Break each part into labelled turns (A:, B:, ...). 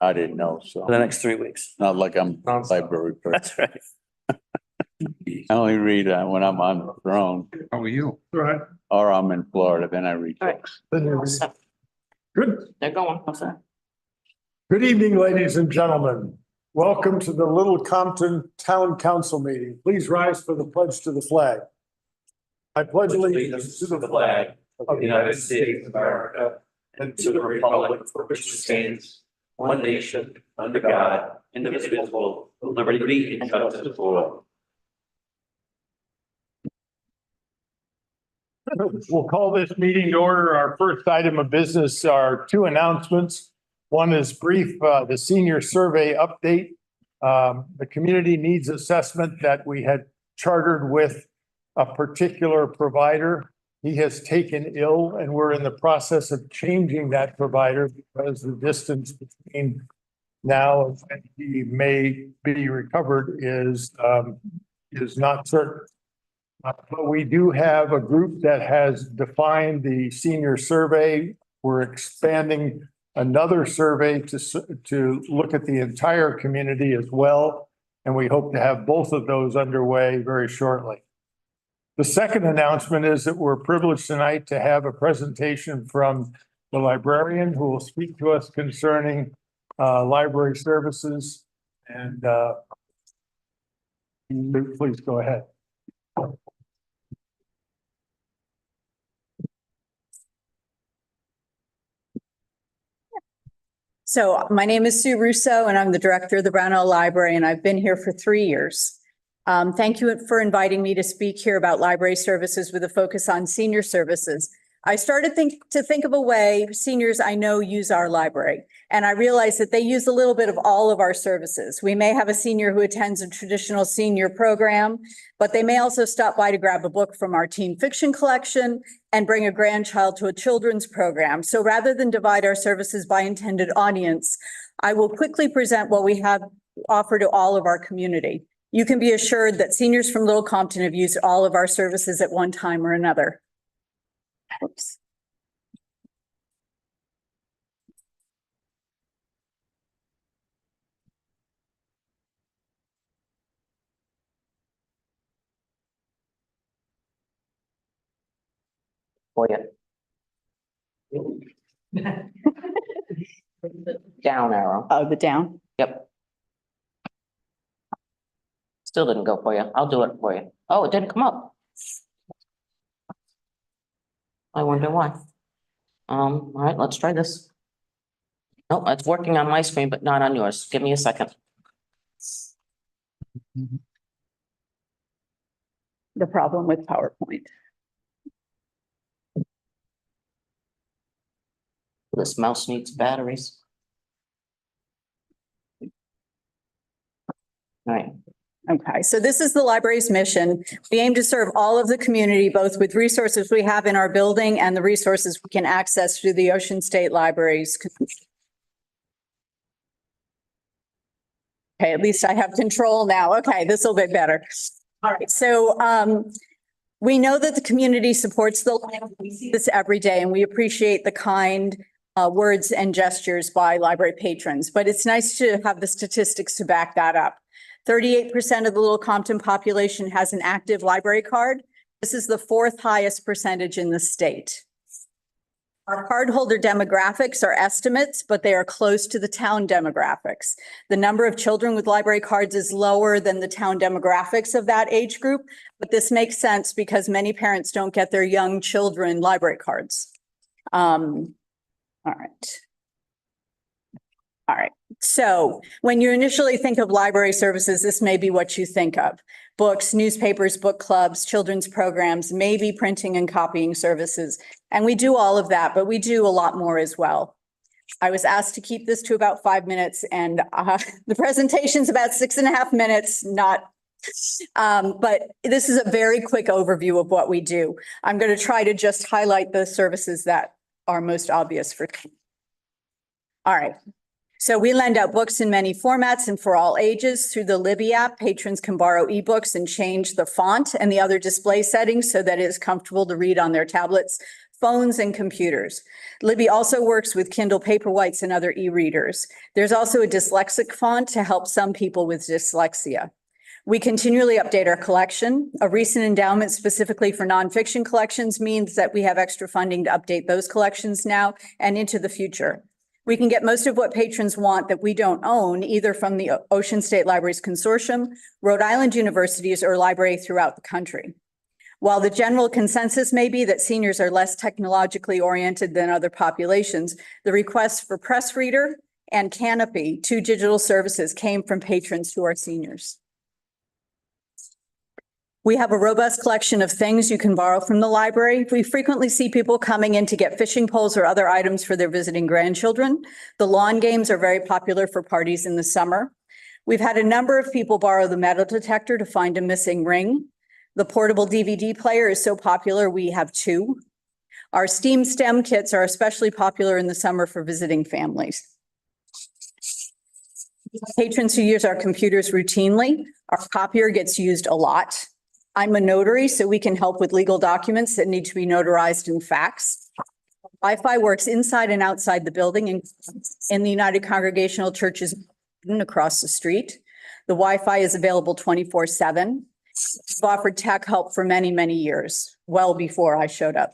A: I didn't know, so
B: for the next 3 weeks.
A: not like I'm a library person.
B: That's right.
A: I only read when I'm on the throne
C: How are you?
D: Right.
A: or I'm in Florida, then I read
E: All right.
A: books.
D: Good.
E: They're going. What's that?
D: Good evening, ladies and gentlemen. Welcome to the Little Compton Town Council meeting. Please rise for the pledge to the flag. I pledge allegiance to the flag
F: of the United States of America and to the republic for which it stands, one nation, under God, indivisible, with liberty and justice for all.
D: We'll call this meeting to order. Our first item of business are two announcements. One is brief, the senior survey update. The community needs assessment that we had chartered with a particular provider. He has taken ill and we're in the process of changing that provider because the distance between now and when he may be recovered is not certain. But we do have a group that has defined the senior survey. We're expanding another survey to look at the entire community as well. And we hope to have both of those underway very shortly. The second announcement is that we're privileged tonight to have a presentation from the librarian who will speak to us concerning library services. And please go ahead.
G: So my name is Sue Russo and I'm the director of the Brownell Library and I've been here for 3 years. Thank you for inviting me to speak here about library services with a focus on senior services. I started to think of a way seniors I know use our library, and I realized that they use a little bit of all of our services. We may have a senior who attends a traditional senior program, but they may also stop by to grab a book from our teen fiction collection and bring a grandchild to a children's program. So rather than divide our services by intended audience, I will quickly present what we have offered to all of our community. You can be assured that seniors from Little Compton have used all of our services at one time or another. Oops.
E: For you. Down arrow.
G: Oh, the down.
E: Yep. Still didn't go for you. I'll do it for you. Oh, it didn't come up. I wonder why. All right, let's try this. No, it's working on my screen, but not on yours. Give me a second.
G: The problem with PowerPoint.
E: This mouse needs batteries. All right.
G: Okay, so this is the library's mission. We aim to serve all of the community, both with resources we have in our building and the resources we can access through the Ocean State Libraries. Okay, at least I have control now. Okay, this will be better. All right, so we know that the community supports the library. We see this every day and we appreciate the kind words and gestures by library patrons, but it's nice to have the statistics to back that up. 38% of the Little Compton population has an active library card. This is the 4th highest percentage in the state. Our cardholder demographics are estimates, but they are close to the town demographics. The number of children with library cards is lower than the town demographics of that age group, but this makes sense because many parents don't get their young children library cards. All right. So when you initially think of library services, this may be what you think of. Books, newspapers, book clubs, children's programs, maybe printing and copying services. And we do all of that, but we do a lot more as well. I was asked to keep this to about 5 minutes and the presentation's about 6.5 minutes, but this is a very quick overview of what we do. I'm going to try to just highlight the services that are most obvious for you. All right. So we lend out books in many formats and for all ages. Through the Libby app, patrons can borrow ebooks and change the font and the other display settings so that it is comfortable to read on their tablets, phones, and computers. Libby also works with Kindle Paperwhites and other e-readers. There's also a dyslexic font to help some people with dyslexia. We continually update our collection. A recent endowment specifically for nonfiction collections means that we have extra funding to update those collections now and into the future. We can get most of what patrons want that we don't own, either from the Ocean State Libraries Consortium, Rhode Island universities, or library throughout the country. While the general consensus may be that seniors are less technologically oriented than other populations, the requests for Press Reader and Canopy, two digital services, came from patrons who are seniors. We have a robust collection of things you can borrow from the library. We frequently see people coming in to get fishing poles or other items for their visiting grandchildren. The lawn games are very popular for parties in the summer. We've had a number of people borrow the metal detector to find a missing ring. The portable DVD player is so popular, we have two. Our STEAM STEM kits are especially popular in the summer for visiting families. Patrons who use our computers routinely, our copier gets used a lot. I'm a notary, so we can help with legal documents that need to be notarized and faxed. Wi-Fi works inside and outside the building in the United Congregational Churches across the street. The Wi-Fi is available 24/7. We've offered tech help for many, many years, well before I showed up.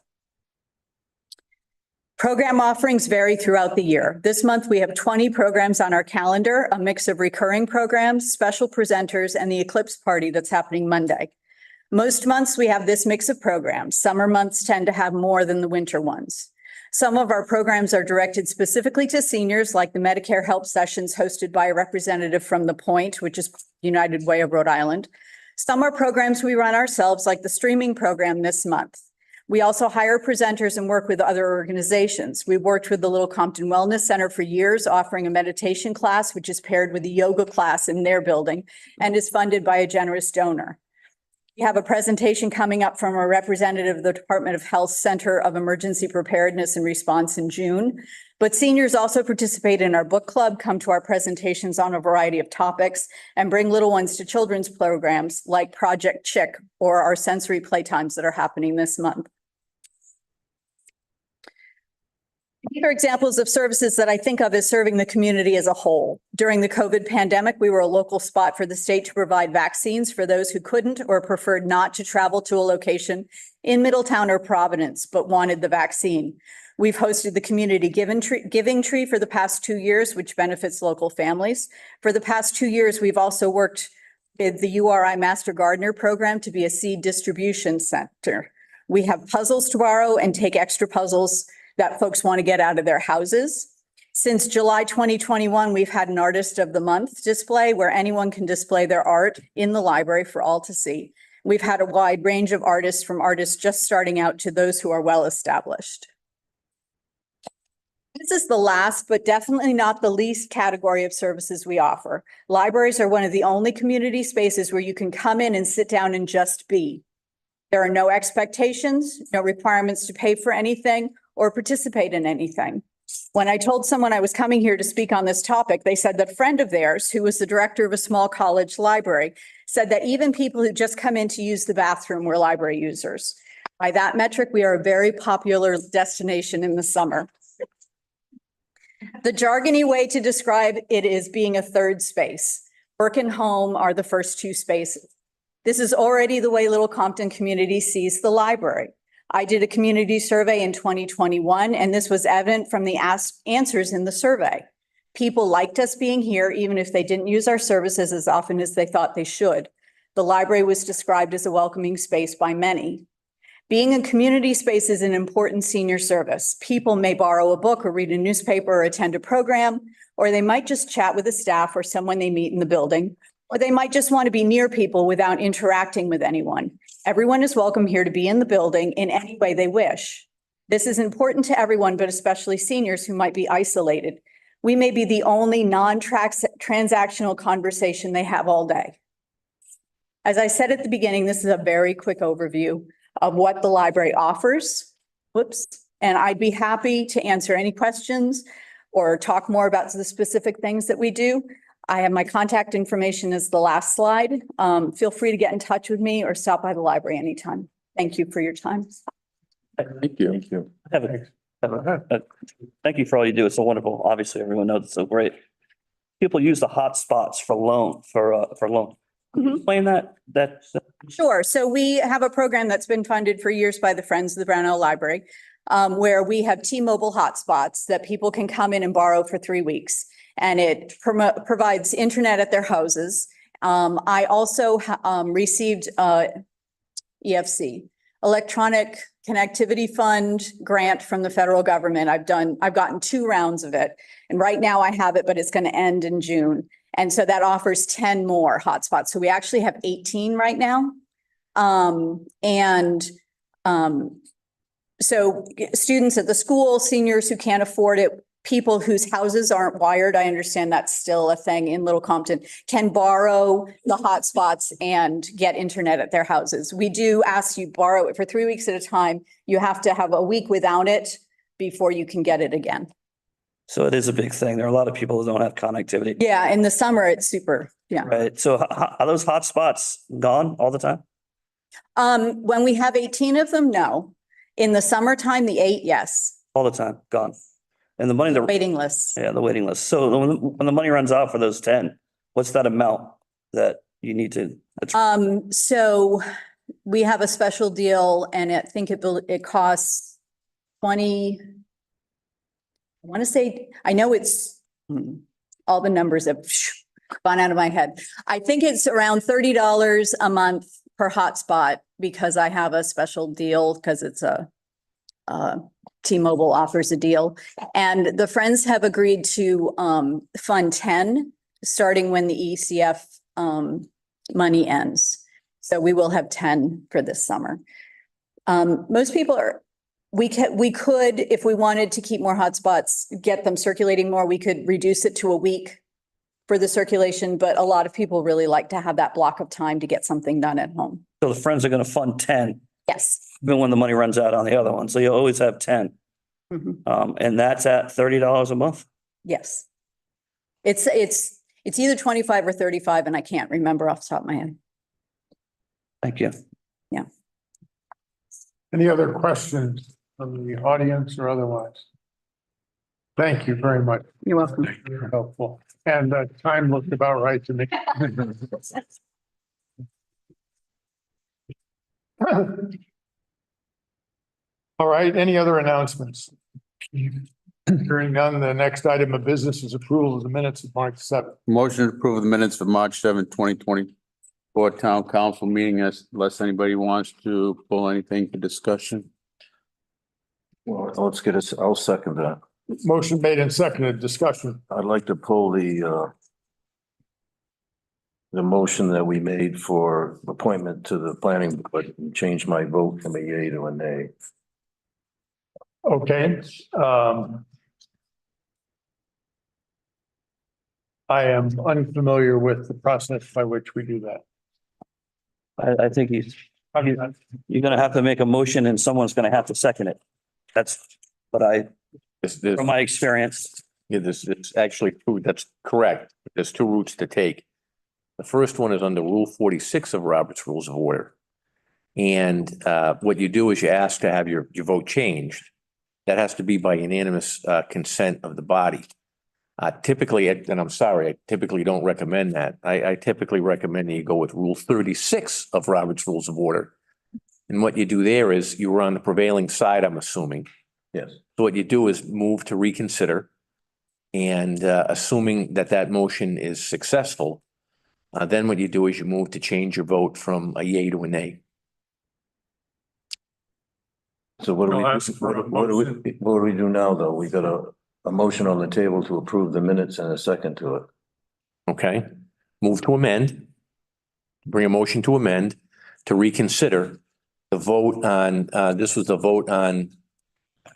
G: Program offerings vary throughout the year. This month, we have 20 programs on our calendar, a mix of recurring programs, special presenters, and the Eclipse Party that's happening Monday. Most months we have this mix of programs. Summer months tend to have more than the winter ones. Some of our programs are directed specifically to seniors, like the Medicare Help Sessions hosted by a representative from The Point, which is United Way of Rhode Island. Some are programs we run ourselves, like the streaming program this month. We also hire presenters and work with other organizations. We've worked with the Little Compton Wellness Center for years, offering a meditation class, which is paired with a yoga class in their building and is funded by a generous donor. We have a presentation coming up from a representative of the Department of Health Center of Emergency Preparedness and Response in June. But seniors also participate in our book club, come to our presentations on a variety of topics, and bring little ones to children's programs like Project Chick or our sensory playtimes that are happening this month. These are examples of services that I think of as serving the community as a whole. During the COVID pandemic, we were a local spot for the state to provide vaccines for those who couldn't or preferred not to travel to a location in Middletown or Providence, but wanted the vaccine. We've hosted the community giving tree for the past 2 years, which benefits local families. For the past 2 years, we've also worked with the URI Master Gardener program to be a seed distribution center. We have puzzles to borrow and take extra puzzles that folks want to get out of their houses. Since July 2021, we've had an Artist of the Month display where anyone can display their art in the library for all to see. We've had a wide range of artists, from artists just starting out to those who are well established. This is the last, but definitely not the least category of services we offer. Libraries are one of the only community spaces where you can come in and sit down and just be. There are no expectations, no requirements to pay for anything or participate in anything. When I told someone I was coming here to speak on this topic, they said that a friend of theirs, who was the director of a small college library, said that even people who just come in to use the bathroom were library users. By that metric, we are a very popular destination in the summer. The jargony way to describe it is being a third space. Work and home are the first two spaces. This is already the way Little Compton community sees the library. I did a community survey in 2021, and this was evident from the answers in the survey. People liked us being here, even if they didn't use our services as often as they thought they should. The library was described as a welcoming space by many. Being a community space is an important senior service. People may borrow a book or read a newspaper or attend a program, or they might just chat with the staff or someone they meet in the building, or they might just want to be near people without interacting with anyone. Everyone is welcome here to be in the building in any way they wish. This is important to everyone, but especially seniors who might be isolated. We may be the only non-transactional conversation they have all day. As I said at the beginning, this is a very quick overview of what the library offers. And I'd be happy to answer any questions or talk more about the specific things that we do. I have my contact information as the last slide. Feel free to get in touch with me or stop by the library anytime. Thank you for your time.
A: Thank you.
B: Have thank you for all you do. It's so wonderful. Obviously, everyone knows it's so great. People use the hot spots for loan. Can you
G: Mhm.
B: explain that.
G: Sure. So we have a program that's been funded for years by the Friends of the Brownell Library, where we have T-Mobile hotspots that people can come in and borrow for 3 weeks. And it provides internet at their houses. I also received EFC, Electronic Connectivity Fund grant from the federal government. I've gotten 2 rounds of it. And right now I have it, but it's going to end in June. And so that offers 10 more hotspots. So we actually have 18 right now. So students at the school, seniors who can't afford it, people whose houses aren't wired, I understand that's still a thing in Little Compton, can borrow the hotspots and get internet at their houses. We do ask you borrow it for 3 weeks at a time. You have to have a week without it before you can get it again.
B: So it is a big thing. There are a lot of people who don't have connectivity.
G: Yeah, in the summer, it's super, yeah.
B: Right. So are those hot spots gone all the time?
G: When we have 18 of them, no. In the summertime, the 8, yes.
B: All the time, gone. And the money,
G: Waiting lists.
B: the waiting list. So when the money runs out for those 10, what's that amount that you need to?
G: So we have a special deal and I think it costs 20. I want to say, I know it's all the numbers have gone out of my head. I think it's around $30 a month per hotspot because I have a special deal because it's T-Mobile offers a deal. And the Friends have agreed to fund 10 starting when the ECF money ends. So we will have 10 for this summer. Most people we could, if we wanted to keep more hotspots, get them circulating more, we could reduce it to a week for the circulation, but a lot of people really like to have that block of time to get something done at home.
B: So the Friends are going to fund 10,
G: Yes.
B: even when the money runs out on the other one. So you always have 10.
G: Mhm.
B: And that's at $30 a month?
G: Yes. It's either 25 or 35 and I can't remember off the top of my head.
B: Thank you.
D: Any other questions from the audience or otherwise? Thank you very much.
G: You're welcome.
D: Very helpful. And time looked about right to me. All right, any other announcements? Hearing none, the next item of business is approval of the minutes of March 7th.
A: Motion to approve the minutes for March 7th, 2024 town council meeting unless anybody wants to pull anything for discussion.
C: Well, let's get us, I'll second that.
D: Motion made and seconded, discussion.
C: I'd like to pull the motion that we made for appointment to the planning board and change my vote from a yay to a nay.
D: Okay. I am unfamiliar with the process by which we do that.
B: I think you're going to have to make a motion and someone's going to have to second it. That's what from my experience.
H: Yeah, it's actually true. That's correct. There's 2 routes to take. The first one is under Rule 46 of Robert's Rules of Order. And what you do is you ask to have your vote changed. That has to be by unanimous consent of the body. Typically, and I'm sorry, I typically don't recommend that. I typically recommend that you go with Rule 36 of Robert's Rules of Order. And what you do there is you were on the prevailing side, I'm assuming.
C: Yes.
H: So what you do is move to reconsider. And assuming that motion is successful, then what you do is you move to change your vote from a yay to a nay.
C: So what do we do now, though? We got a motion on the table to approve the minutes and a second to it.
H: Okay? Move to amend. Bring a motion to amend to reconsider the vote on, this was the vote on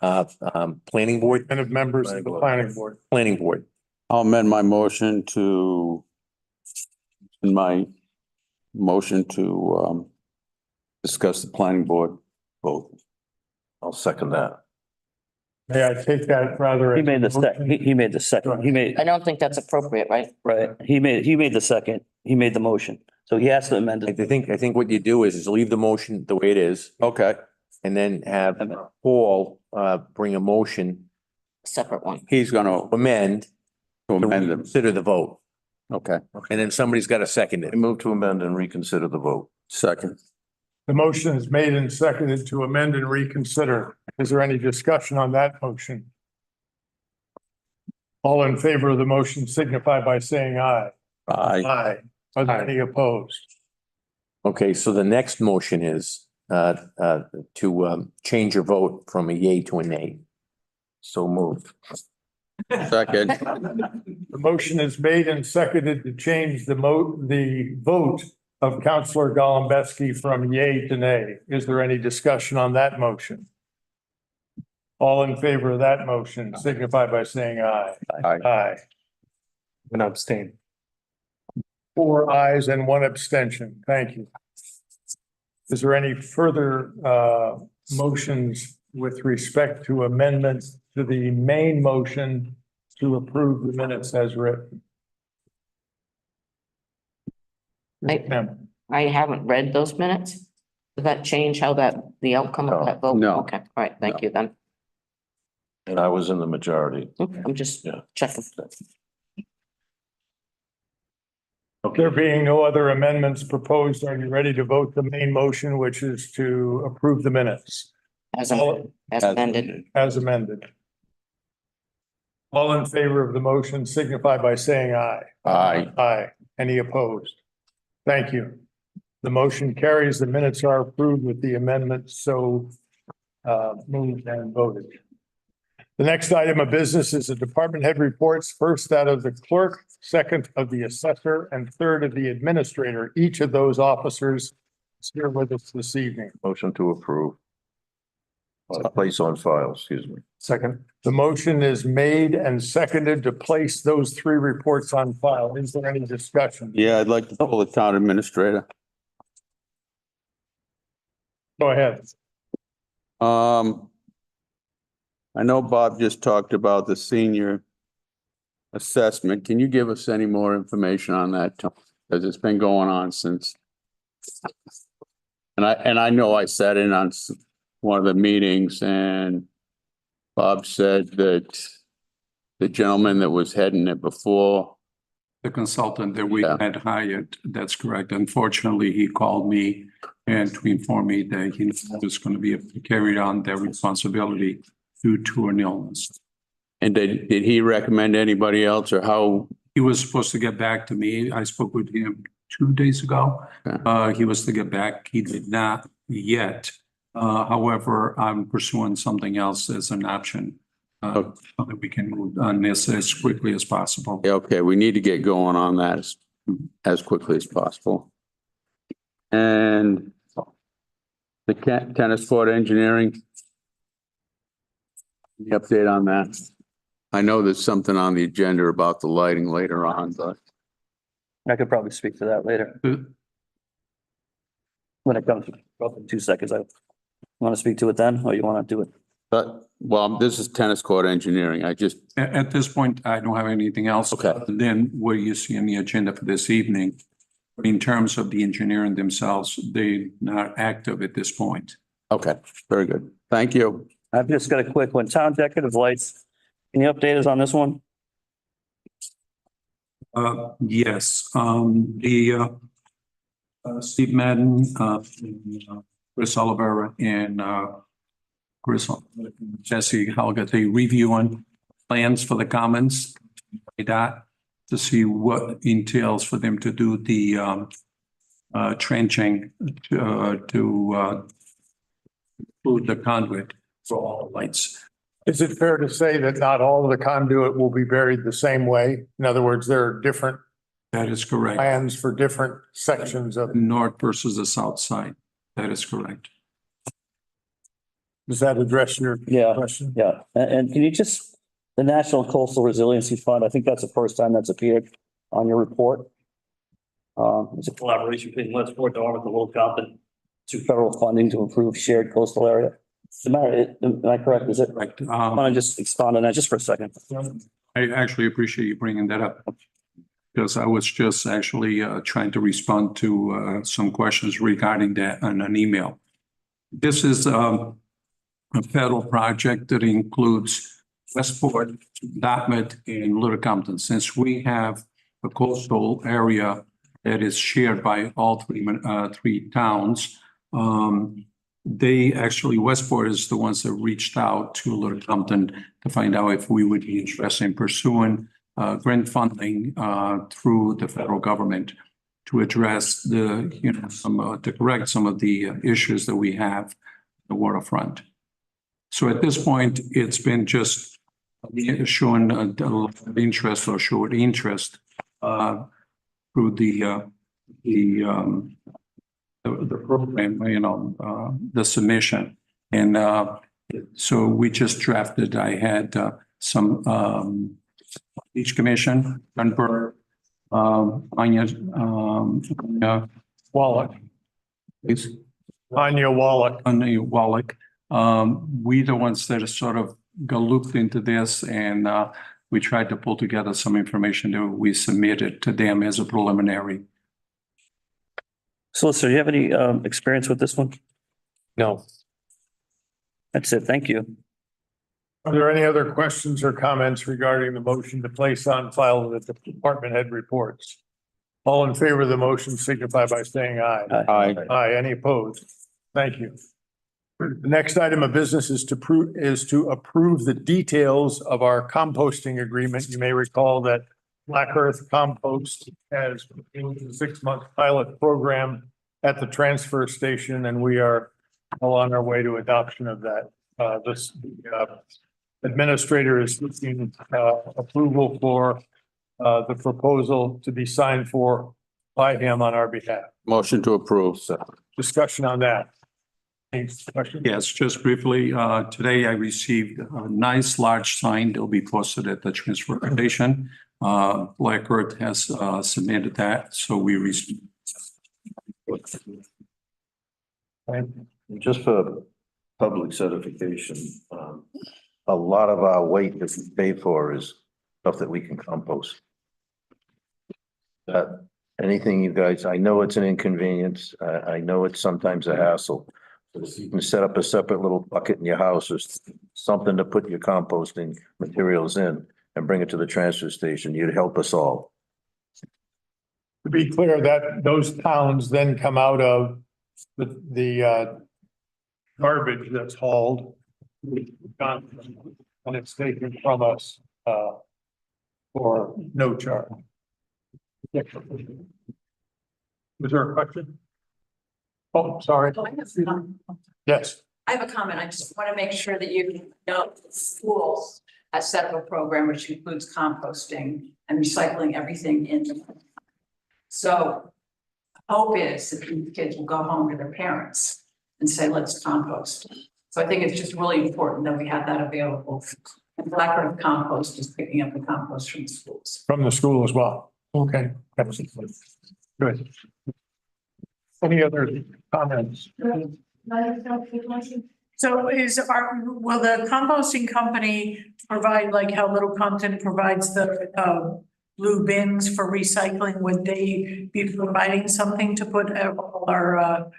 H: planning board,
D: And of members of the planning board.
H: planning board.
A: I'll amend my motion to discuss the planning board vote.
C: I'll second that.
D: May I take that rather?
B: He made the second. He made the second.
E: I don't think that's appropriate, right?
B: Right. He made the second. He made the motion. So he has to amend
H: I
B: it.
H: think what you do is leave the motion the way it is.
A: Okay.
H: and then have Paul, bring a motion,
E: Separate one.
A: He's gonna
H: amend, to
A: amend them.
H: consider the vote.
A: Okay,
H: And then somebody's got to second
C: I
H: it.
C: move to amend and reconsider the vote.
A: second.
D: The motion is made and seconded to amend and reconsider. Is there any discussion on that motion? All in favor of the motion signify by saying aye.
A: Aye.
D: Aye. Are there any opposed?
H: Okay, so the next motion is, to, change your vote from a yay to a nay.
C: So moved.
A: Second.
D: The motion is made and seconded to change the vote of Counselor Golembeski from yay to nay. Is there any discussion on that motion? All in favor of that motion signify by saying aye.
A: Aye.
D: Aye.
F: And abstain.
D: 4 ayes and 1 abstention. Thank you. Is there any further motions with respect to amendments to the main motion to approve the minutes as written?
E: I haven't read those minutes. Does that change how the outcome of that vote?
A: No.
E: Okay, all right, thank you then.
C: And I was in the majority.
E: Okay, I'm just
C: Yeah.
E: checking.
D: There being no other amendments proposed, are you ready to vote the main motion, which is to approve the minutes
E: As amended.
D: as amended? All in favor of the motion signify by saying aye.
A: Aye.
D: Aye. Any opposed? Thank you. The motion carries. The minutes are approved with the amendment so moved and voted. The next item of business is the department head reports, first that of the clerk, second of the assessor, and third of the administrator. Each of those officers is here with us this evening.
C: Motion to approve. Place on file, excuse me.
D: Second. The motion is made and seconded to place those 3 reports on file. Is there any discussion?
A: Yeah, I'd like to pull the town administrator.
D: Go ahead.
A: I know Bob just talked about the senior assessment. Can you give us any more information on that? Because it's been going on since. And I know I sat in on one of the meetings and Bob said that the gentleman that was heading it before.
I: The consultant that we
A: Yeah.
I: had hired, that's correct. Unfortunately, he called me and to inform me that he was going to be able to carry on their responsibility due to an illness.
A: And did he recommend anybody else or how?
I: He was supposed to get back to me. I spoke with him 2 days ago.
A: Okay.
I: He was to get back. He did not yet. However, I'm pursuing something else as an option. So that we can move on this as quickly as possible.
A: Yeah, okay, we need to get going on that as quickly as possible. And the tennis court engineering. Any update on that? I know there's something on the agenda about the lighting later on, but
B: I could probably speak to that later. When it comes, probably 2 seconds. I want to speak to it then, or you want to do it?
A: well, this is tennis court engineering. I just,
I: At this point, I don't have anything else.
A: Okay.
I: Other than what you see on the agenda for this evening. In terms of the engineering themselves, they're not active at this point.
A: okay, very good. Thank you.
B: I've just got a quick one. Town decorative lights. Can you update us on this one?
I: Yes, Steve Madden, Chris Oliver and Jesse Halga, they reviewing plans for the commons. That to see what entails for them to do the trenching to include the conduit for all the lights.
D: Is it fair to say that not all of the conduit will be buried the same way? In other words, there are different
I: That is correct.
D: plans for different sections of,
I: North versus the south side. That is correct.
D: does that address your
B: Yeah,
D: question?
B: yeah. And can you just, the National Coastal Resiliency Fund, I think that's the first time that's appeared on your report. It's a collaboration between Westport, Dartmouth, and Little Compton to federal funding to improve shared coastal area. Am I correct? Is it?
I: Right.
B: I want to just expound on that just for a second.
I: I actually appreciate you bringing that up. Because I was just actually trying to respond to some questions regarding that on an email. this is a federal project that includes Westport, Dartmouth, and Little Compton. Since we have a coastal area that is shared by all three towns, they actually, Westport is the ones that reached out to Little Compton to find out if we would be interested in pursuing grant funding through the federal government to address to correct some of the issues that we have the waterfront. So at this point, it's been just showing a lot of interest or showed interest through the program, the submission. And so we just drafted, I had some each commission, Dunbar, Anya
D: Wallach,
I: please.
D: Anya Wallach.
I: Anya Wallach. We the ones that sort of got looked into this, and we tried to pull together some information that we submitted to them as a preliminary.
B: Solicitor, do you have any experience with this one?
H: No.
B: That's it. Thank you.
D: Are there any other questions or comments regarding the motion to place on file the department head reports? All in favor of the motion signify by saying aye.
A: Aye.
D: Aye. Any opposed? Thank you. The next item of business is to approve the details of our composting agreement. You may recall that Black Earth Compost has a 6-month pilot program at the transfer station, and we are well on our way to adoption of that. This administrator is seeking approval for the proposal to be signed for by him on our behalf.
A: Motion to approve.
D: Discussion on that. Any questions?
I: Yes, just briefly, today I received a nice large sign that will be posted at the transfer station. Black Earth has submitted that, so we received.
C: Just for public certification, a lot of our weight that we pay for is stuff that we can compost. That anything you guys, I know it's an inconvenience. I know it's sometimes a hassle. But if you can set up a separate little bucket in your house or something to put your composting materials in and bring it to the transfer station, you'd help us all.
D: To be clear, that those pounds then come out of the garbage that's hauled. And it's taken from us for no charge. Was there a question? Oh, sorry. Yes.
J: I have a comment. I just want to make sure that you know schools has set up a program which includes composting and recycling everything in. So hope is that these kids will go home to their parents and say, let's compost. So I think it's just really important that we have that available. And Black Earth Compost is picking up the compost from the schools.
D: From the school as well. Okay. Good. Any other comments?
K: So will the composting company provide, like how Little Compton provides the blue bins for recycling? Would they be providing something to put our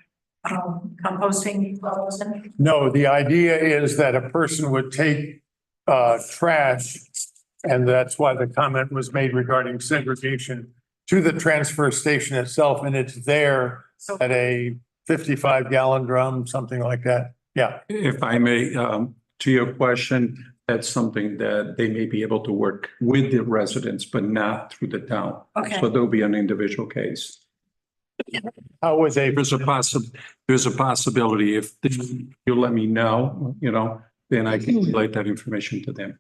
K: composting levels in?
D: No, the idea is that a person would take trash, and that's why the comment was made regarding segregation, to the transfer station itself, and it's there at a 55-gallon drum, something like that. Yeah.
I: If I may, to your question, that's something that they may be able to work with the residents, but not through the town.
K: Okay.
I: So there'll be an individual case.
D: How was a
I: There's a possibility if you let me know, then I can relate that information to them.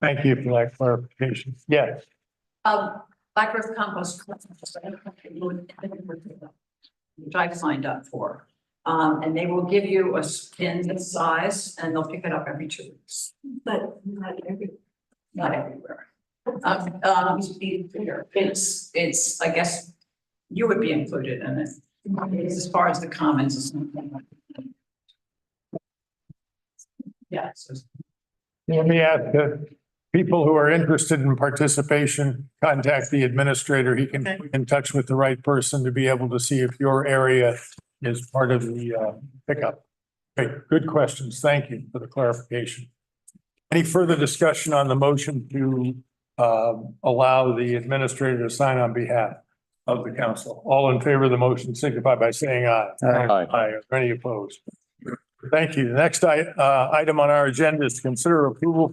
D: Thank you for that clarification. Yes.
J: Black Earth Compost, which I've signed up for. And they will give you a bin size and they'll pick it up every 2 weeks. But not everywhere. It's, I guess, you would be included in it. As far as the comments, it's not. Yes.
D: Let me ask people who are interested in participation, contact the administrator. He can put in touch with the right person to be able to see if your area is part of the pickup. Okay, good questions. Thank you for the clarification. Any further discussion on the motion to allow the administrator to sign on behalf of the council? All in favor of the motion signify by saying aye.
A: Aye.
D: Aye. Are any opposed? Thank you. The next item on our agenda is to consider approval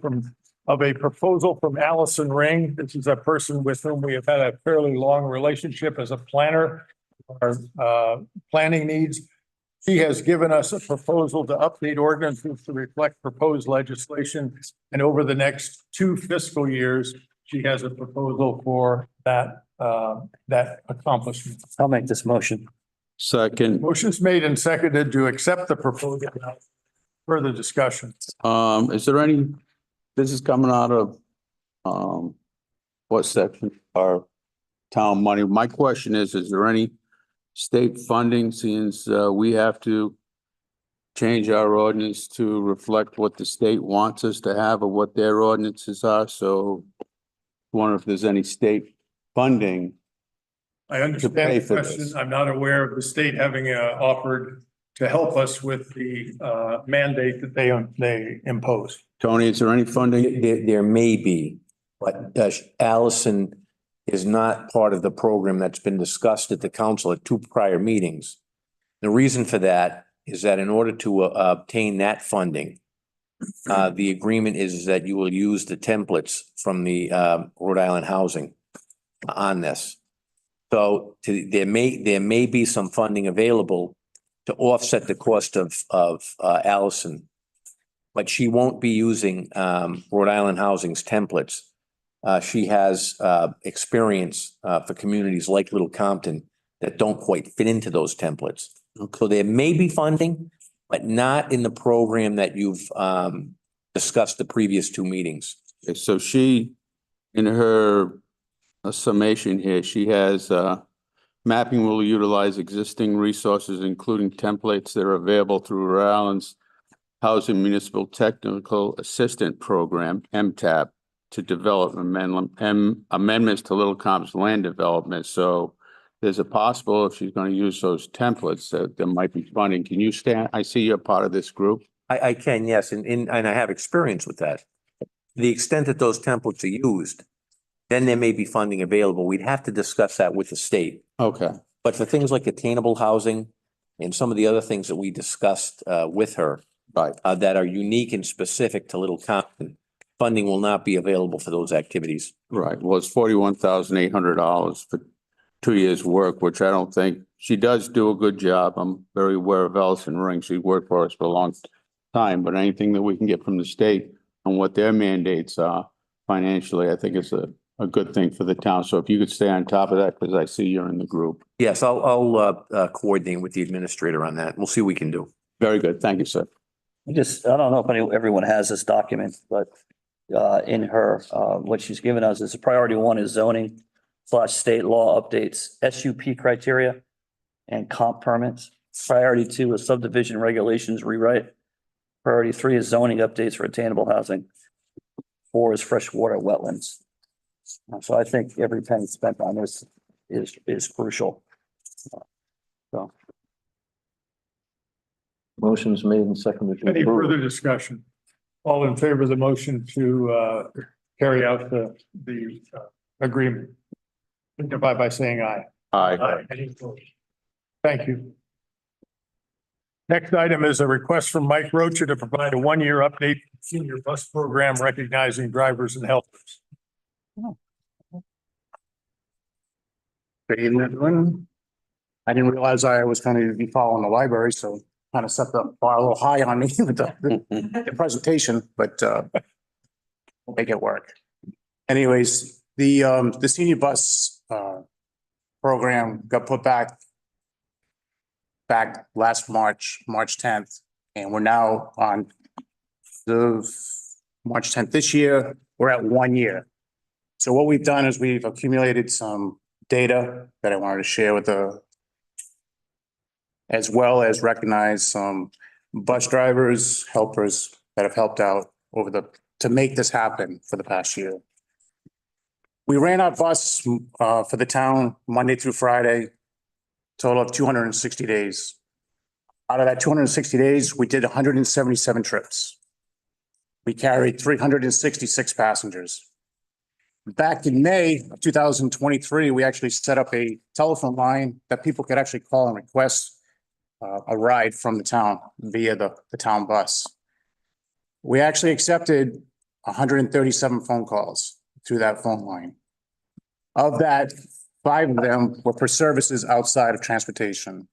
D: of a proposal from Allison Ring. This is a person with whom we have had a fairly long relationship as a planner, our planning needs. She has given us a proposal to update ordinances to reflect proposed legislation. And over the next 2 fiscal years, she has a proposal for that accomplishment.
B: I'll make this motion.
A: Second,
D: Motion's made and seconded to accept the proposal. Further discussion.
A: is there any, this is coming out of, what section? Our town money. My question is there any state funding since, we have to change our ordinance to reflect what the state wants us to have or what their ordinances are? So wonder if there's any state funding.
D: I understand
A: pay
D: the
A: for
D: question.
A: this.
D: I'm not aware of the state having offered to help us with the mandate that they imposed.
A: Tony, is there any funding?
H: There may be, but Allison is not part of the program that's been discussed at the council at 2 prior meetings. The reason for that is that in order to obtain that funding, the agreement is that you will use the templates from the Rhode Island Housing on this. So there may be some funding available to offset the cost of Allison, but she won't be using Rhode Island Housing's templates. She has experience for communities like Little Compton that don't quite fit into those templates. So there may be funding, but not in the program that you've discussed the previous 2 meetings.
A: Okay, so she, in her summation here, she has, mapping will utilize existing resources, including templates that are available through Rhode Island's Housing Municipal Technical Assistant Program, MTAP, to develop amendments to Little Compton's land development. So there's a possible, if she's going to use those templates, that there might be funding. Can you stand? I see you're part of this group.
H: I can, yes, and I have experience with that. The extent that those templates are used, then there may be funding available. We'd have to discuss that with the state.
A: Okay.
H: But for things like attainable housing and some of the other things that we discussed with her,
A: Right.
H: that are unique and specific to Little Compton, funding will not be available for those activities.
A: Right. Well, it's $41,800 for 2 years' work, which I don't think, she does do a good job. I'm very aware of Allison Ring. She worked for us for a long time, but anything that we can get from the state on what their mandates are financially, I think it's a good thing for the town. So if you could stay on top of that, because I see you're in the group.
H: Yes, I'll coordinate with the administrator on that. We'll see what we can do.
A: Very good. Thank you, sir.
B: I don't know if everyone has this document, but in her, what she's given us is priority 1 is zoning / state law updates, SUP criteria and comp permits. Priority 2 is subdivision regulations rewrite. Priority 3 is zoning updates for attainable housing. 4 is freshwater wetlands. So I think every penny spent on this is crucial. So.
C: Motion's made and seconded. to
D: Any
C: approve.
D: further discussion? All in favor of the motion to carry out the agreement? Signify by saying aye.
A: Aye.
D: Any opposed? Thank you. Next item is a request from Mike Rocha to provide a 1-year update to the senior bus program recognizing drivers and helpers.
L: Good evening, everyone. I didn't realize I was going to be following the library, so kind of set the bar a little high on me with the presentation, but we'll make it work. Anyways, the senior bus program got put back last March 10th, and we're now on the March 10th this year. We're at 1 year. So what we've done is we've accumulated some data that I wanted to share with as well as recognize some bus drivers, helpers that have helped out to make this happen for the past year. We ran our bus for the town Monday through Friday, total of 260 days. Out of that 260 days, we did 177 trips. We carried 366 passengers. Back in May of 2023, we actually set up a telephone line that people could actually call and request a ride from the town via the town bus. We actually accepted 137 phone calls through that phone line. Of that, 5 of them were for services outside of transportation.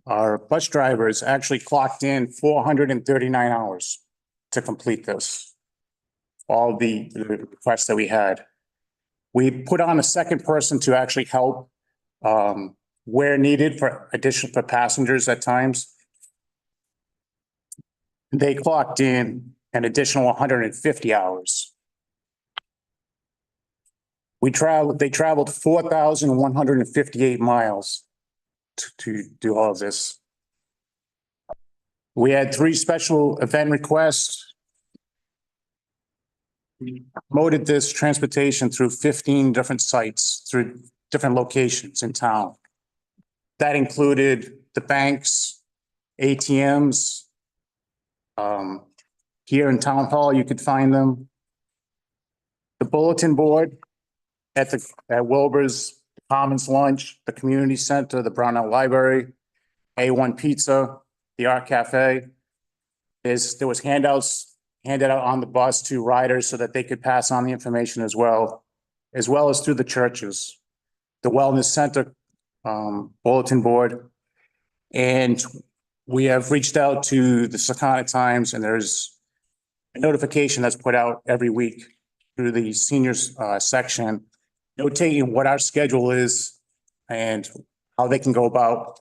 L: Our bus drivers actually clocked in 439 hours to complete this. All the requests that we had. We put on a second person to actually help where needed for passengers at times. They clocked in an additional 150 hours. They traveled 4,158 miles to do all of this. We had 3 special event requests. We promoted this transportation through 15 different sites, through different locations in town. That included the banks, ATMs. Here in Town Hall, you could find them. The bulletin board at Wilbur's, Commons Lunch, the Community Center, the Brownell Library, A1 Pizza, the Art Cafe. There was handouts handed out on the bus to riders so that they could pass on the information as well as through the churches, the Wellness Center bulletin board. And we have reached out to the Secana Times, and there's a notification that's put out every week through the seniors section, notating what our schedule is and how they can go about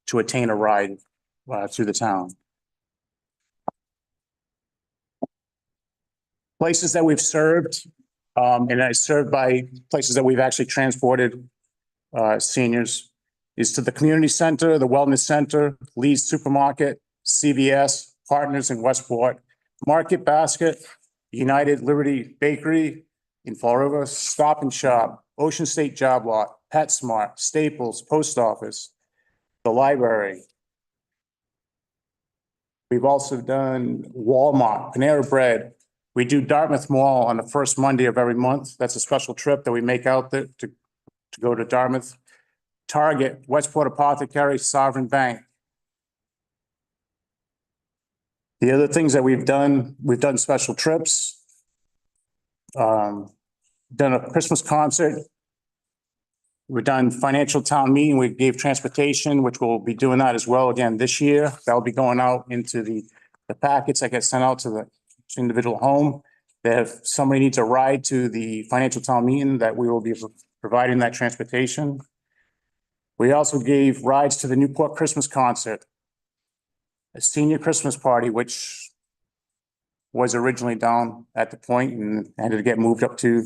L: to attain a ride through the town. Places that we've served, and I served by places that we've actually transported seniors, is to the Community Center, the Wellness Center, Lee's Supermarket, CVS, Partners in Westport, Market Basket, United Liberty Bakery in Fall River, Stop and Shop, Ocean State Job Lot, PetSmart, Staples, Post Office, the library. We've also done Walmart, Panera Bread. We do Dartmouth Mall on the first Monday of every month. That's a special trip that we make out there to go to Dartmouth. Target, Westport Apothecary, Sovereign Bank. The other things that we've done special trips. Done a Christmas concert. We've done financial town meeting. We gave transportation, which we'll be doing that as well again this year. That'll be going out into the packets that get sent out to the individual home. If somebody needs a ride to the financial town meeting, that we will be providing that transportation. We also gave rides to the Newport Christmas concert, a senior Christmas party, which was originally down at the point and had to get moved up to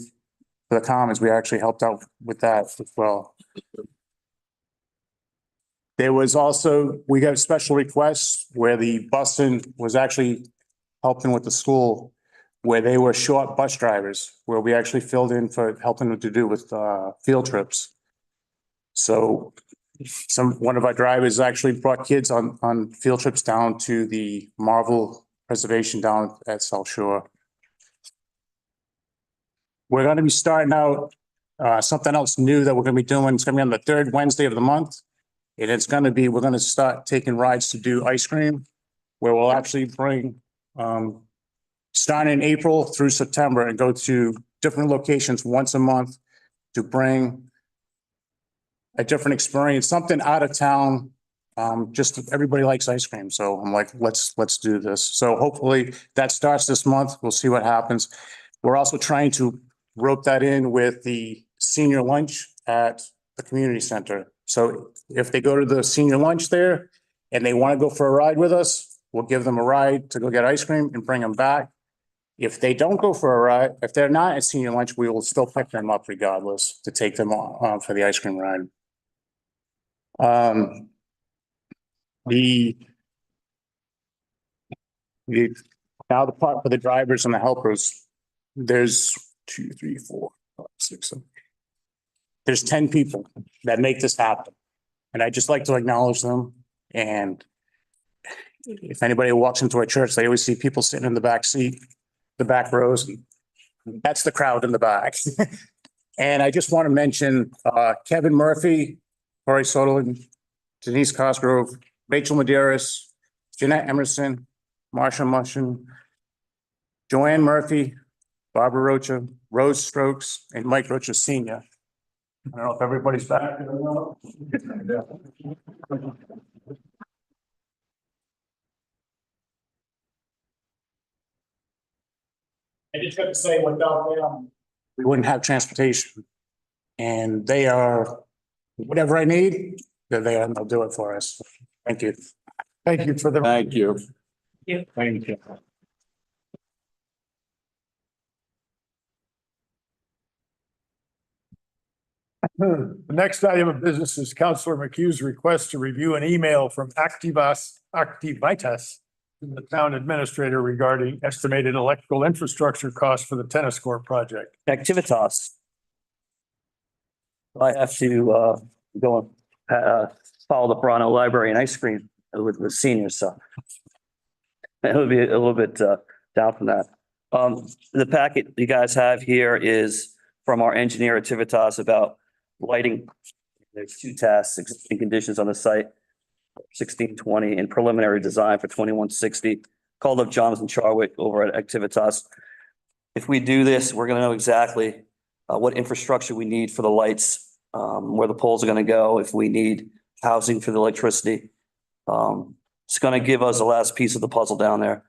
L: the Commons. We actually helped out with that as well. There was also, we got a special request where the busing was actually helping with the school, where they were short bus drivers, where we actually filled in for helping them to do with field trips. So one of our drivers actually brought kids on field trips down to the Marvel Preservation down at South Shore. We're going to be starting out something else new that we're going to be doing. It's going to be on the 3rd Wednesday of the month. And it's going to be, we're going to start taking rides to do ice cream, where we'll actually bring, starting in April through September, and go to different locations once a month to bring a different experience, something out of town. Just everybody likes ice cream. So I'm like, let's do this. So hopefully that starts this month. We'll see what happens. We're also trying to rope that in with the senior lunch at the community center. So if they go to the senior lunch there and they want to go for a ride with us, we'll give them a ride to go get ice cream and bring them back. If they don't go for a ride, if they're not at senior lunch, we will still pick them up regardless to take them on for the ice cream ride. Now the part for the drivers and the helpers, there's 2, 3, 4, 5, 6, 7. There's 10 people that make this happen. And I'd just like to acknowledge them. And if anybody walks into our church, they always see people sitting in the back seat, the back rows. And that's the crowd in the back. And I just want to mention Kevin Murphy, Corey Sutherland, Denise Cosgrove, Rachel Maderas, Jeanette Emerson, Marsha Mushin, Joanne Murphy, Barbara Rocha, Rose Strokes, and Mike Rocha Senior. I don't know if everybody's back. I just got to say, without them, we wouldn't have transportation. And they are, whatever I need, they're there and they'll do it for us. Thank you.
D: Thank you for the.
A: Thank you.
L: Thank you.
D: The next item of business is Councilor McHugh's request to review an email from Activitas to the town administrator regarding estimated electrical infrastructure costs for the tennis court project.
B: Activitas. I have to go and follow the Brano Library and ice cream with seniors, so it would be a little bit down from that. The packet you guys have here is from our engineer Activitas about lighting. There's two tasks, existing conditions on the site, 1620, and preliminary design for 2160. Called up Jonathan Charwick over at Activitas. If we do this, we're going to know exactly what infrastructure we need for the lights, where the poles are going to go, if we need housing for the electricity. It's going to give us the last piece of the puzzle down there.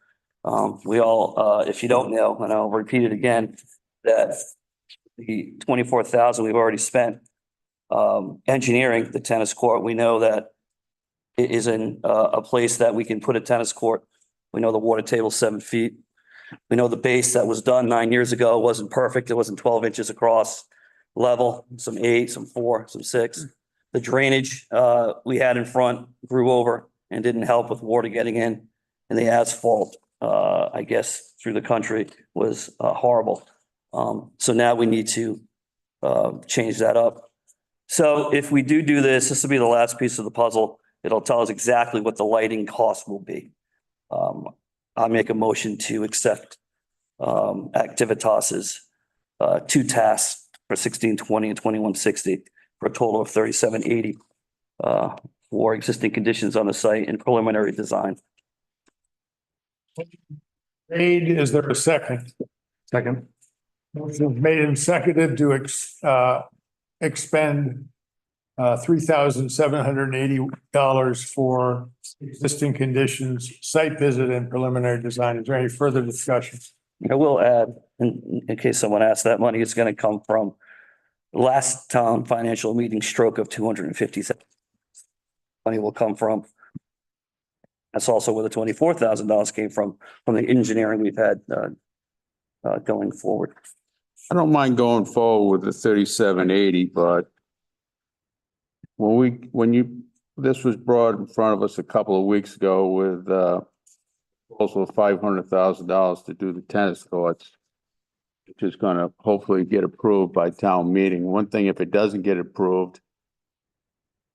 B: We all, if you don't know, and I'll repeat it again, that the 24,000 we've already spent engineering the tennis court. We know that it is in a place that we can put a tennis court. We know the water table's 7 feet. We know the base that was done 9 years ago wasn't perfect. It wasn't 12 inches across level, some 8, some 4, some 6. The drainage we had in front grew over and didn't help with water getting in. And the asphalt, I guess, through the country was horrible. So now we need to change that up. So if we do this will be the last piece of the puzzle. It'll tell us exactly what the lighting cost will be. I'll make a motion to accept Activitas's two tasks for 1620 and 2160 for a total of 3780 for existing conditions on the site and preliminary design.
D: Made, is there a second?
L: Second.
D: Motion made and seconded to expend $3,780 for existing conditions, site visit and preliminary design. Is there any further discussion?
B: I will add, in case someone asks, that money is going to come from last town financial meeting stroke of 250,000. Money will come from. That's also where the $24,000 came from the engineering we've had going forward.
A: I don't mind going forward with the 3780, but this was brought in front of us a couple of weeks ago with also $500,000 to do the tennis courts, which is going to hopefully get approved by town meeting. One thing, if it doesn't get approved,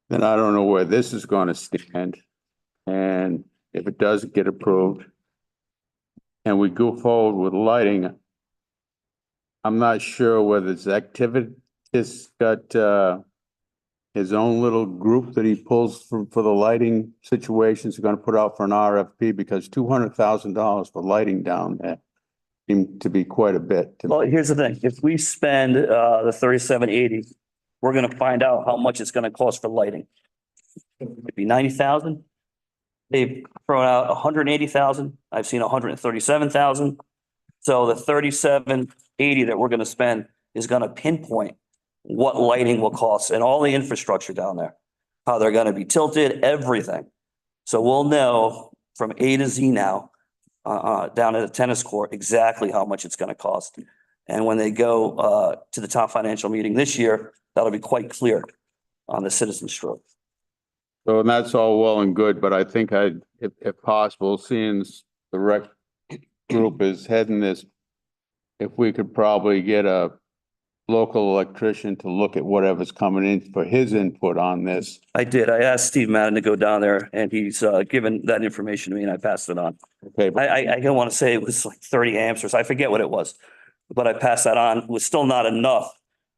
A: then I don't know where this is going to stand. And if it doesn't get approved and we go forward with lighting, I'm not sure whether it's Activitas got his own little group that he pulls for the lighting situations. Are going to put out for an RFP because $200,000 for lighting down there seemed to be quite a bit.
B: Well, here's the thing. If we spend the 3780, we're going to find out how much it's going to cost for lighting. It'd be 90,000. They've thrown out 180,000. I've seen 137,000. So the 3780 that we're going to spend is going to pinpoint what lighting will cost and all the infrastructure down there, how they're going to be tilted, everything. So we'll know from A to Z now, down at the tennis court, exactly how much it's going to cost. And when they go to the town financial meeting this year, that'll be quite clear on the citizen stroke.
A: So and that's all well and good, but I think if possible, seeing the rec group is heading this, if we could probably get a local electrician to look at whatever's coming in for his input on this?
B: I did. I asked Steve Madden to go down there and he's given that information to me and I passed it on.
A: Okay, but
B: I don't want to say it was like 30 amps or so. I forget what it was. But I passed that on. It was still not enough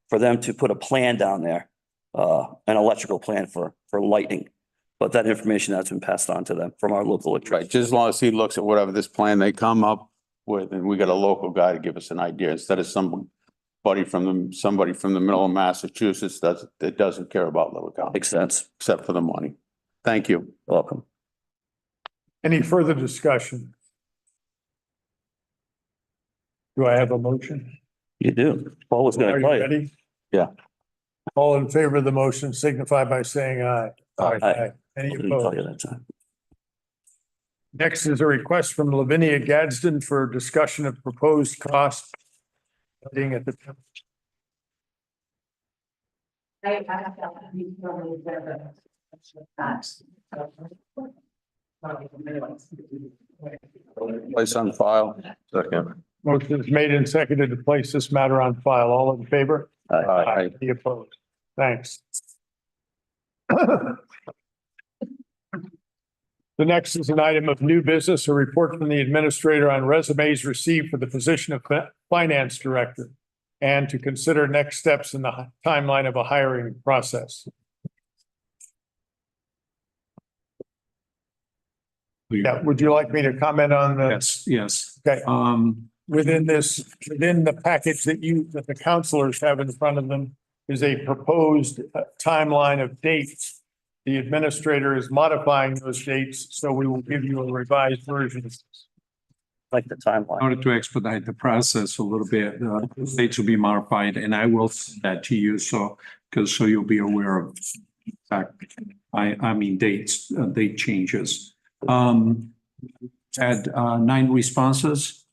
B: for them to put a plan down there, an electrical plan for lighting. But that information has been passed on to them from our local
A: right,
B: electrician.
A: just as long as he looks at whatever this plan they come up with, and we got a local guy to give us an idea instead of somebody somebody from the middle of Massachusetts that doesn't care about Little Compton,
B: Makes sense.
A: except for the money. Thank you.
B: Welcome.
D: Any further discussion? Do I have a motion?
B: You do. Paul was going
D: Are
B: to
D: you
B: tell you.
D: ready?
A: Yeah.
D: All in favor of the motion signify by saying aye.
B: Aye.
D: Any
B: I didn't tell you
D: opposed?
B: that time.
D: Next is a request from Lavinia Gadsden for discussion of proposed cost. Being at the.
A: Place on file.
C: Second.
D: Motion is made and seconded to place this matter on file. All in favor?
A: Aye.
D: Any opposed? Thanks. The next is an item of new business, a report from the administrator on resumes received for the position of finance director and to consider next steps in the timeline of a hiring process. Yeah, would you like me to comment on the?
I: Yes, yes.
D: Okay.
I: Um,
D: Within the package that the counselors have in front of them is a proposed timeline of dates. The administrator is modifying those dates, so we will give you a revised version.
B: Like the
I: in
B: timeline.
I: order to expedite the process a little bit, dates will be modified and I will send that to you. So you'll be aware of, I mean, dates, date changes. Had 9 responses.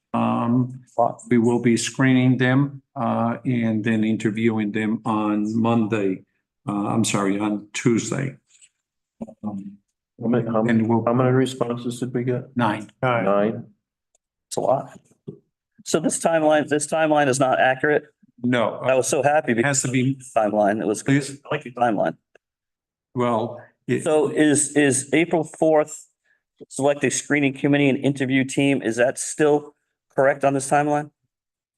I: We will be screening them and then interviewing them on Monday. On Tuesday.
C: How many responses did we get?
I: 9.
C: 9?
B: It's a lot. So this timeline is not accurate.
I: No,
B: I was so happy
I: it
B: because
I: has to be,
B: timeline, it was,
I: please.
B: I like your timeline.
I: Well,
B: So is April 4th, select a screening committee and interview team, is that still correct on this timeline?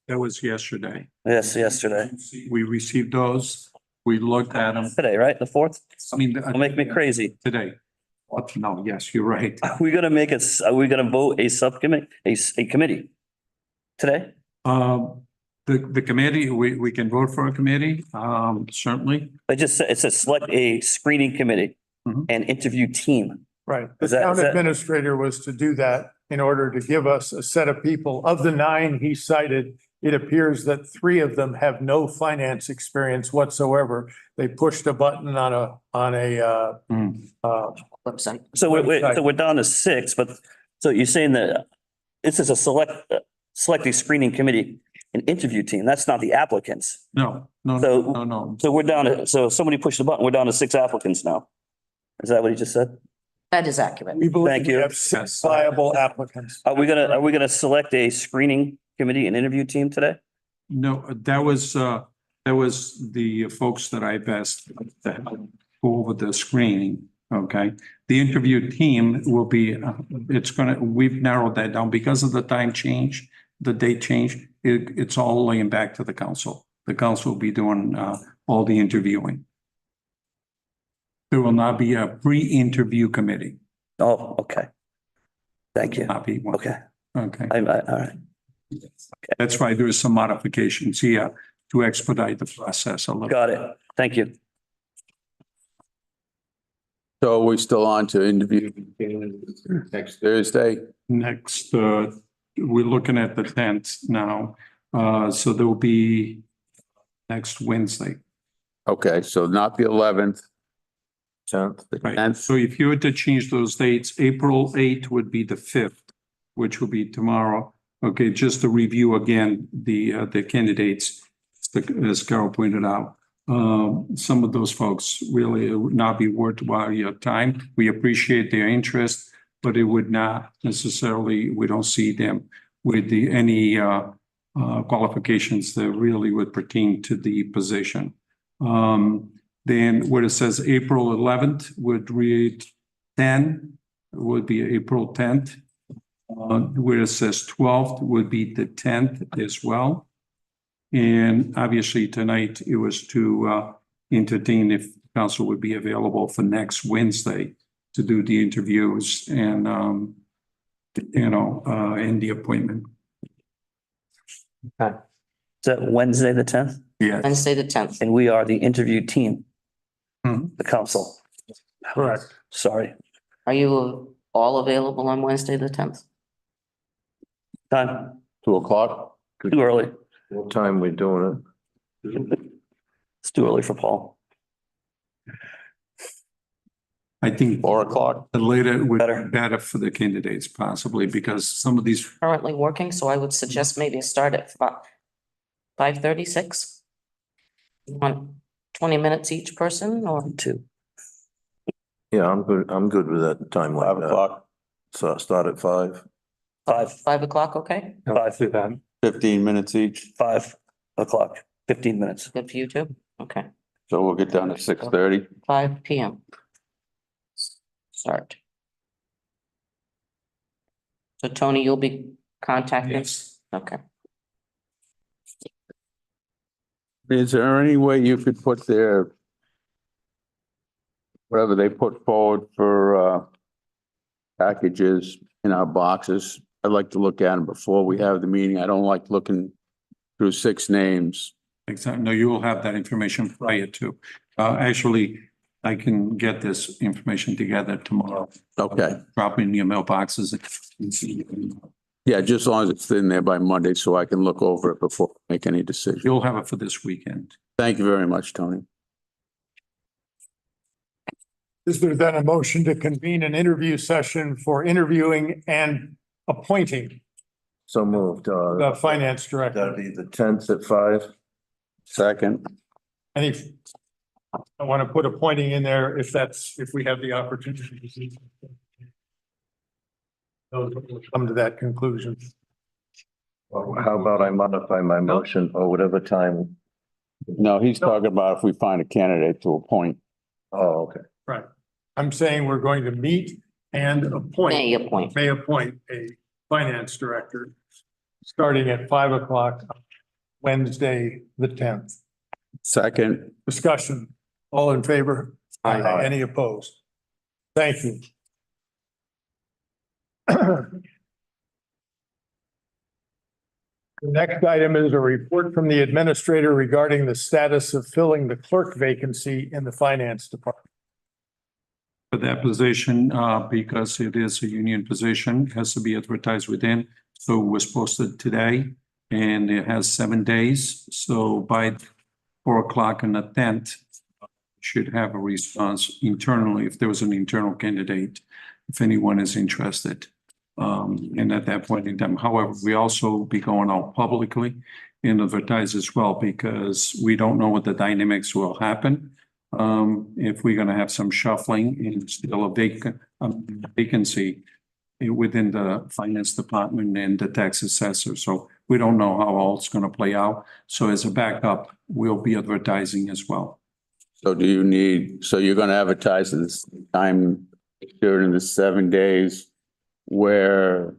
I: that was yesterday.
B: Yes, yesterday.
I: We received those. We looked at them.
B: Today, right? The 4th?
I: I mean.
B: Don't make me crazy.
I: Today. What? No, yes, you're right.
B: Are we gonna are we gonna vote a subcommittee, a committee? Today?
I: The committee, we can vote for a committee, certainly.
B: It says select a screening committee
I: Mhm.
B: and interview team.
D: Right. The
B: Is that-
D: town
B: is that-
D: administrator was to do that in order to give us a set of people. Of the 9 he cited, it appears that 3 of them have no finance experience whatsoever. They pushed a button on a
E: Website.
B: So we're down to 6, but so you're saying that this is a select a screening committee and interview team. That's not the applicants.
I: No.
B: So-
I: No.
B: So we're down to, so somebody pushed the button. We're down to 6 applicants now. Is that what he just said?
E: That is accurate.
D: we believe
B: Thank
D: we
B: you.
D: have 6 viable applicants.
B: Are we gonna select a screening committee and interview team today?
I: No, that was the folks that I've asked to help go over the screening, okay? The interview team will be, we've narrowed that down because of the time change, the date change. It's all laying back to the council. The council will be doing all the interviewing. There will not be a pre-interview committee.
B: Oh, okay. Thank you.
I: Not be one.
B: Okay.
I: Okay,
B: All right.
I: that's why there's some modifications here to expedite the process a little.
B: Got it. Thank you.
A: So we're still on to interview next Thursday.
I: Next, we're looking at the 10th now, so there will be next Wednesday.
A: Okay, so not the 11th.
C: 10th.
I: Right,
A: And-
I: so if you were to change those dates, April 8th would be the 5th, which will be tomorrow. Okay, just to review again, the candidates, as Carol pointed out. Some of those folks really would not be worthwhile your time. We appreciate their interest, but it would not necessarily, we don't see them with any qualifications that really would pertain to the position. Then where it says April 11th would read 10, would be April 10th. Where it says 12th would be the 10th as well. And obviously tonight it was to entertain if council would be available for next Wednesday to do the interviews and, and the appointment.
B: Is that Wednesday, the 10th?
I: Yeah.
E: Wednesday, the 10th.
B: And we are the interview team,
I: Mhm.
B: the council.
D: Correct.
B: Sorry.
E: Are you all available on Wednesday, the 10th?
B: Time,
A: 2:00?
B: too early.
C: What time we doing
B: It's too early for Paul.
I: I think
A: 4:00?
I: the later would
B: Better.
I: be better for the candidates possibly because some of these,
E: Currently working, so I would suggest maybe start at 5:36. You want 20 minutes each person or?
B: Two.
C: Yeah, I'm good with that time like
A: 5
C: that.
A: o'clock,
C: So start at 5.
E: 5 o'clock, okay?
A: 15 minutes each.
B: 5 o'clock, 15 minutes.
E: Good for you too? Okay,
A: So we'll get done at 6:30.
E: 5 PM. Start. So Tony, you'll be contacting?
I: yes,
E: Okay.
A: Is there any way you could put their whatever they put forward for packages in our boxes? I'd like to look at them before we have the meeting. I don't like looking through 6 names.
I: exactly. No, you will have that information prior to. Actually, I can get this information together tomorrow.
A: Okay.
I: Drop in your mailboxes and see.
A: Yeah, just as long as it's in there by Monday so I can look over it before I make any decision.
I: You'll have it for this weekend.
A: Thank you very much, Tony.
D: Is there then a motion to convene an interview session for interviewing and appointing
C: So moved.
D: the finance director?
C: That'd be the 10th at 5.
A: Second.
D: Any, I want to put appointing in there if we have the opportunity. Those will come to that conclusion.
C: How about I modify my motion or whatever time?
A: No, he's talking about if we find a candidate to appoint.
C: Oh, okay.
D: Right. I'm saying we're going to meet and
E: May appoint.
D: may appoint a finance director starting at 5 o'clock, Wednesday, the 10th.
A: Second.
D: Discussion, all in favor?
A: Aye.
D: Any opposed? Thank you. The next item is a report from the administrator regarding the status of filling the clerk vacancy in the finance department.
I: For that position, because it is a union position, has to be advertised within. So it was posted today and it has 7 days. So by 4 o'clock on the 10th, should have a response internally if there was an internal candidate, if anyone is interested. And at that point in time, however, we also be going out publicly and advertise as well, because we don't know what the dynamics will happen. If we're gonna have some shuffling and still a vacancy within the finance department and the tax assessor. So we don't know how all it's gonna play out. So as a backup, we'll be advertising as well.
A: So so you're gonna advertise at this time during the 7 days where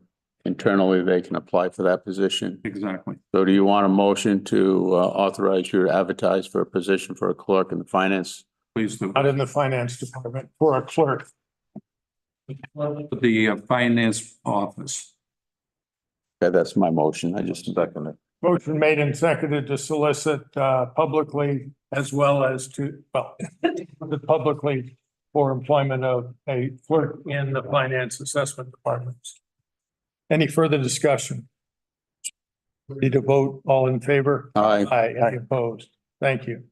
A: internally they can apply for that position?
I: Exactly.
A: So do you want a motion to authorize you to advertise for a position for a clerk in the finance?
I: Please do.
D: Not in the finance department, for a clerk.
I: The finance office.
A: Okay, that's my motion. I just
C: Second it.
D: Motion made and seconded to solicit publicly as well as publicly for employment of a clerk in the finance assessment departments. Any further discussion? Ready to vote? All in favor?
A: Aye.
D: Aye. Any opposed? Thank you.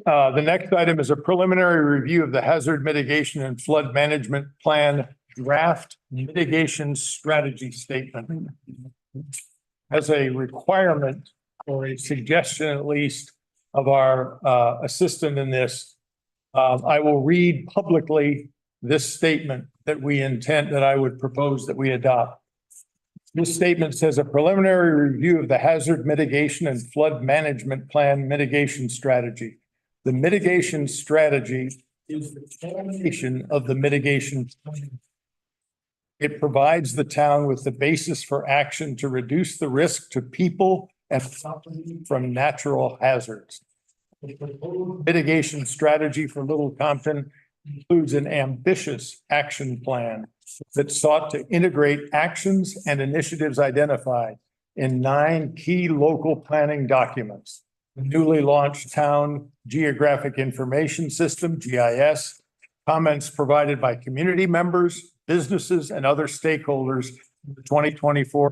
D: The next item is a preliminary review of the hazard mitigation and flood management plan draft mitigation strategy statement. As a requirement or a suggestion at least of our assistant in this, I will read publicly this statement that I would propose that we adopt. This statement says a preliminary review of the hazard mitigation and flood management plan mitigation strategy. The mitigation strategy is the foundation of the mitigation plan. It provides the town with the basis for action to reduce the risk to people and property from natural hazards. The proposed mitigation strategy for Little Compton includes an ambitious action plan that sought to integrate actions and initiatives identified in 9 key local planning documents. The newly launched Town Geographic Information System, GIS, comments provided by community members, businesses, and other stakeholders in the 2024,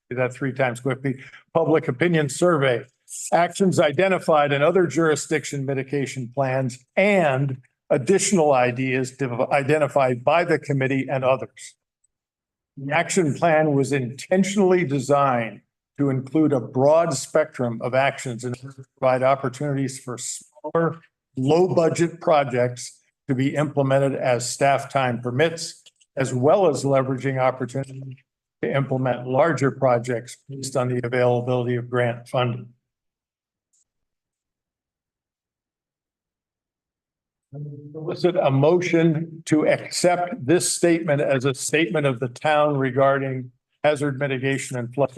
D: do that 3 times quickly, public opinion survey, actions identified in other jurisdiction mitigation plans, and additional ideas identified by the committee and others. The action plan was intentionally designed to include a broad spectrum of actions and provide opportunities for smaller, low-budget projects to be implemented as staff time permits, as well as leveraging opportunities to implement larger projects based on the availability of grant funding. Solicit a motion to accept this statement as a statement of the town regarding hazard mitigation and flood.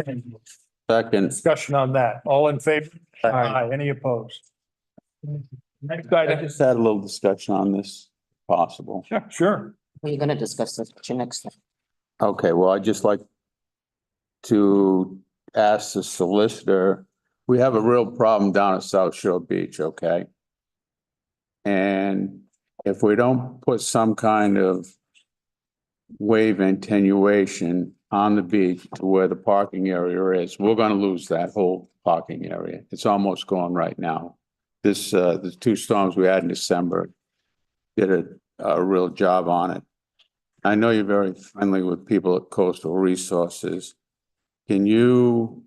A: Second,
D: Discussion on that. All in favor? Aye. Any opposed? Next
A: I
D: item.
A: just had a little discussion on this, if possible.
D: Sure.
E: We're gonna discuss this at your next thing.
A: Okay, well, I'd just like to ask the solicitor, we have a real problem down at South Shore Beach, okay? And if we don't put some kind of wave attenuation on the beach to where the parking area is, we're gonna lose that whole parking area. It's almost gone right now. This, the 2 storms we had in December did a real job on it. I know you're very friendly with people at Coastal Resources. Can you,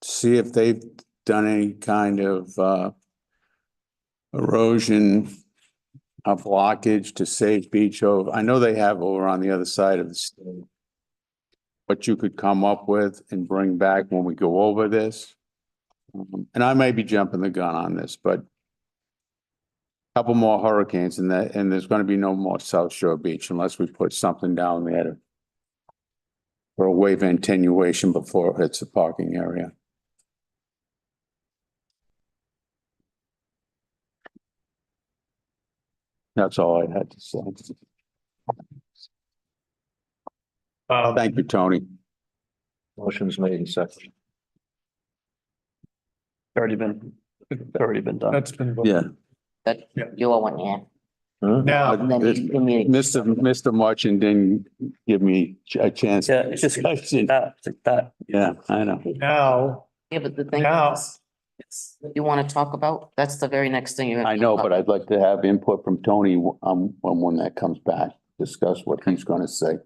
A: see if they've done any kind of, erosion, a blockage to save beach over? I know they have over on the other side of the state. What you could come up with and bring back when we go over this. And I may be jumping the gun on this, but a couple more hurricanes and there's going to be no more South Shore Beach unless we put something down there for a wave attenuation before it hits the parking area. That's all I had to say. Thank you, Tony.
C: Motion's made and seconded.
B: Already been done.
D: That's been.
A: Yeah.
E: That,
D: Yeah.
E: you all want, yeah.
D: Now,
E: And then you give me.
A: Mr. Marchand didn't give me a chance.
B: Yeah, it's just that.
A: Yeah, I know.
D: now,
E: Yeah, but the thing
D: Now-
E: is, you want to talk about, that's the very next thing you're.
A: I know, but I'd like to have input from Tony, when that comes back, discuss what he's gonna say.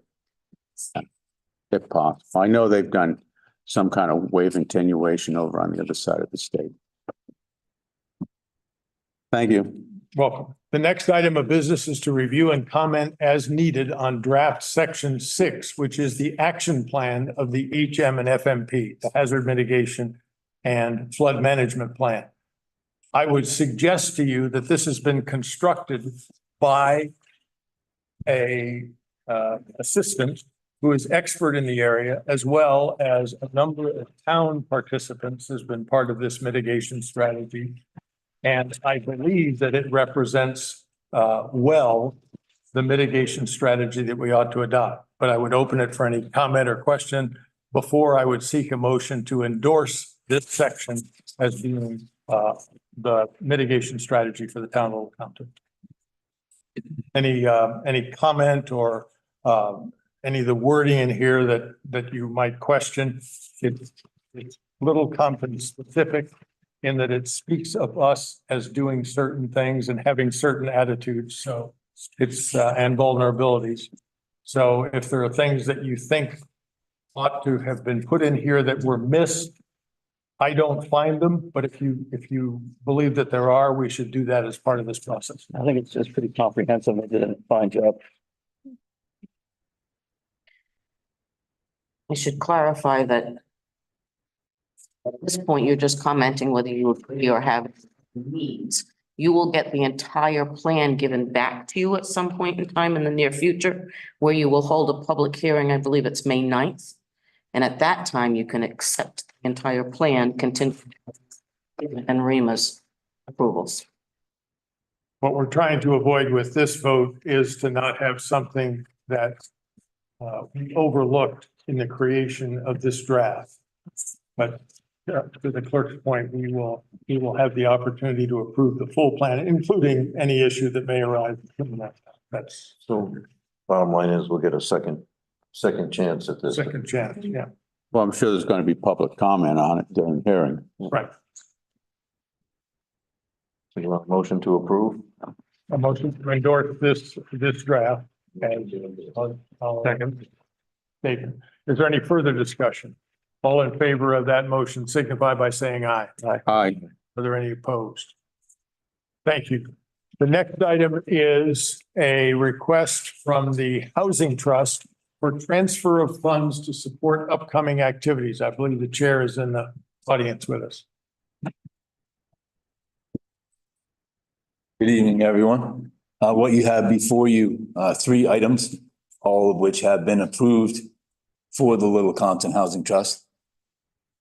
A: If possible. I know they've done some kind of wave attenuation over on the other side of the state. Thank you.
D: welcome. The next item of business is to review and comment as needed on draft section 6, which is the action plan of the HM and FMP, the hazard mitigation and flood management plan. I would suggest to you that this has been constructed by a assistant who is expert in the area, as well as a number of town participants has been part of this mitigation strategy. And I believe that it represents well the mitigation strategy that we ought to adopt. But I would open it for any comment or question before I would seek a motion to endorse this section as being the mitigation strategy for the town of Little Compton. Any comment or any of the wording in here that you might question? It's Little Compton specific in that it speaks of us as doing certain things and having certain attitudes. So it's and vulnerabilities. So if there are things that you think ought to have been put in here that were missed, I don't find them, but if you believe that there are, we should do that as part of this process.
B: I think it's just pretty comprehensive. They did a fine job.
E: I should clarify that at this point, you're just commenting whether you agree or have needs. You will get the entire plan given back to you at some point in time in the near future, where you will hold a public hearing, I believe it's May 9th. And at that time, you can accept the entire plan contingent and REMA's approvals.
D: What we're trying to avoid with this vote is to not have something that we overlooked in the creation of this draft. But to the clerk's point, we will have the opportunity to approve the full plan, including any issue that may arise from that. That's
C: So bottom line is we'll get a second chance at this.
D: second chance, yeah,
A: Well, I'm sure there's going to be public comment on it during the hearing.
D: right.
C: So you want a motion to approve?
D: A motion to endorse this draft. Second. Statement. Is there any further discussion? All in favor of that motion signify by saying aye.
A: Aye.
D: Are there any opposed? Thank you. The next item is a request from the Housing Trust for transfer of funds to support upcoming activities. I believe the chair is in the audience with us.
M: Good evening, everyone. What you have before you, 3 items, all of which have been approved for the Little Compton Housing Trust.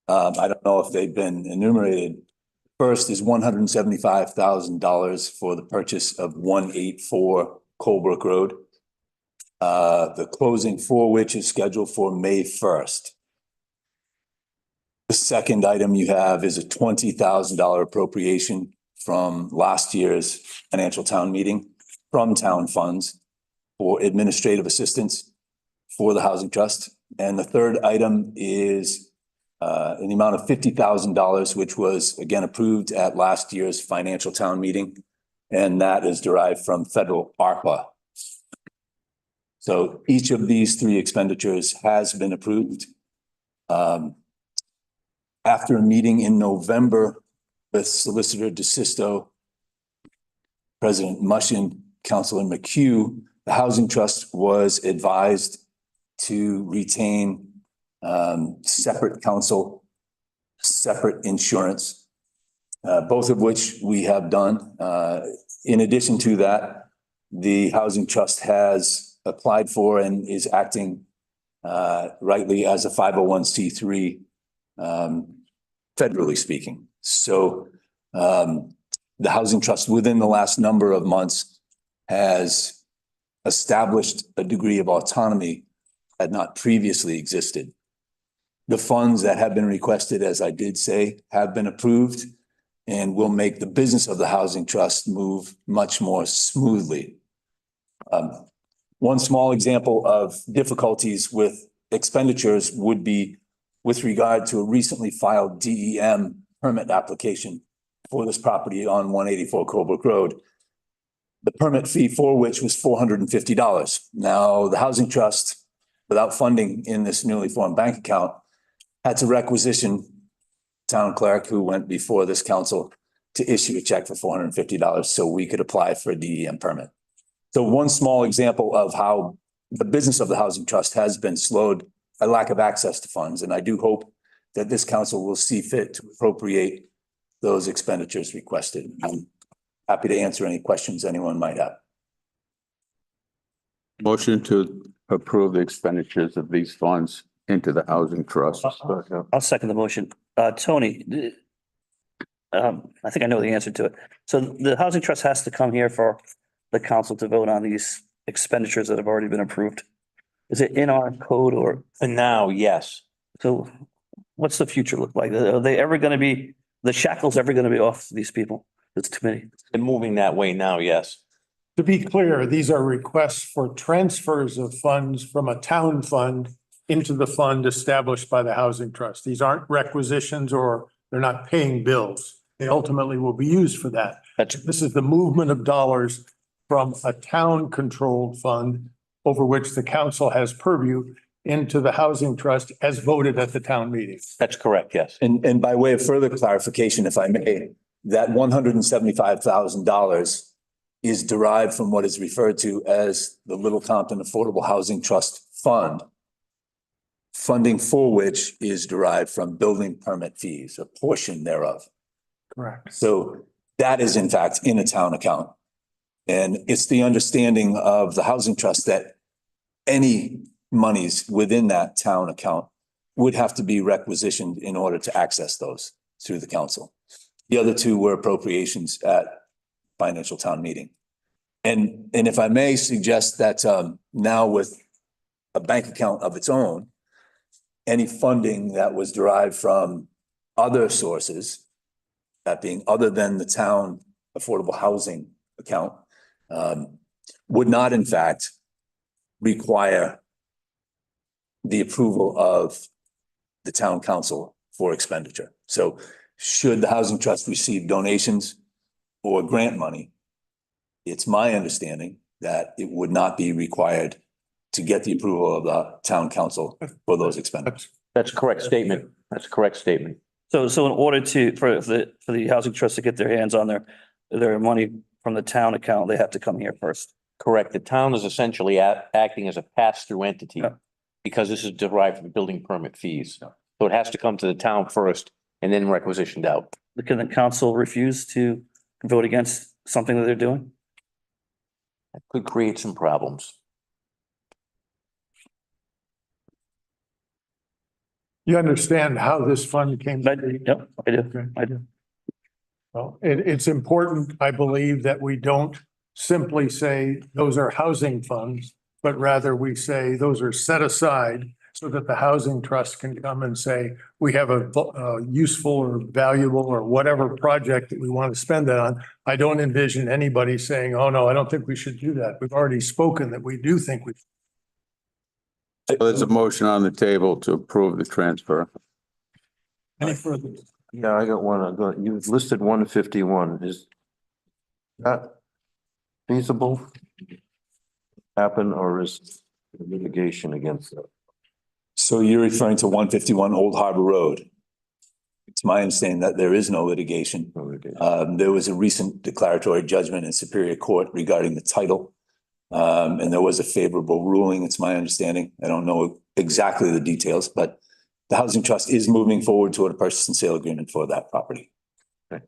M: I don't know if they've been enumerated. First is $175,000 for the purchase of 184 Colebrook Road. The closing for which is scheduled for May 1st. The second item you have is a $20,000 appropriation from last year's financial town meeting from town funds for administrative assistance for the Housing Trust. And the third item is in the amount of $50,000, which was again approved at last year's financial town meeting. And that is derived from federal ARPA. So each of these 3 expenditures has been approved. After a meeting in November with Solicitor DeSisto, President Mushin, Councilor McHugh, the Housing Trust was advised to retain separate counsel, separate insurance, both of which we have done. In addition to that, the Housing Trust has applied for and is acting rightly as a 501c3, federally speaking. So the Housing Trust within the last number of months has established a degree of autonomy that had not previously existed. The funds that have been requested, as I did say, have been approved and will make the business of the Housing Trust move much more smoothly. One small example of difficulties with expenditures would be with regard to a recently filed DEM permit application for this property on 184 Colebrook Road. The permit fee for which was $450. Now, the Housing Trust, without funding in this newly formed bank account, had to requisition town clerk who went before this council to issue a check for $450 so we could apply for a DEM permit. So one small example of how the business of the Housing Trust has been slowed by lack of access to funds. And I do hope that this council will see fit to appropriate those expenditures requested. I'm happy to answer any questions anyone might have.
A: Motion to approve the expenditures of these funds into the Housing Trust.
B: I'll second the motion. Tony, I think I know the answer to it. So the Housing Trust has to come here for the council to vote on these expenditures that have already been approved. Is it in our code or?
H: For now, yes.
B: So what's the future look like? Are they ever going to be, the shackles ever going to be off these people? It's too many.
H: They're moving that way now, yes.
D: To be clear, these are requests for transfers of funds from a town fund into the fund established by the Housing Trust. These aren't requisitions or they're not paying bills. They ultimately will be used for that. This is the movement of dollars from a town-controlled fund over which the council has purview into the Housing Trust as voted at the town meeting.
H: That's correct, yes.
M: And by way of further clarification, if I may, that $175,000 is derived from what is referred to as the Little Compton Affordable Housing Trust Fund. funding for which is derived from building permit fees, a portion thereof.
D: Correct.
M: So that is in fact in a town account. And it's the understanding of the housing trust that any monies within that town account would have to be requisitioned in order to access those through the council. The other two were appropriations at financial town meeting. And if I may suggest that now with a bank account of its own, any funding that was derived from other sources, that being other than the town affordable housing account, would not in fact require the approval of the town council for expenditure. So should the housing trust receive donations or grant money, it's my understanding that it would not be required to get the approval of the town council for those expenditures.
H: That's a correct statement. That's a correct statement.
B: So in order for the housing trust to get their hands on their money from the town account, they have to come here first.
H: Correct. The town is essentially acting as a pass-through entity
B: Yeah.
H: because this is derived from building permit fees. So it has to come to the town first and then requisitioned out.
B: Can the council refuse to vote against something that they're doing?
H: That could create some problems.
D: You understand how this fund came to be?
B: Yep, I do.
D: Well, it's important, I believe, that we don't simply say those are housing funds, but rather we say those are set aside so that the housing trust can come and say, we have a useful or valuable or whatever project that we want to spend it on. I don't envision anybody saying, oh, no, I don't think we should do that. We've already spoken that we do think we.
A: There's a motion on the table to approve the transfer.
D: Any further?
C: Yeah, I got one. You've listed 151. Is that feasible? Happen, or is litigation against that?
M: So you're referring to 151 Old Harbor Road. It's my understanding that there is no litigation.
C: No litigation.
M: There was a recent declaratory judgment in Superior Court regarding the title. And there was a favorable ruling, it's my understanding. I don't know exactly the details, but the Housing Trust is moving forward toward a purchase and sale agreement for that property.
C: Okay.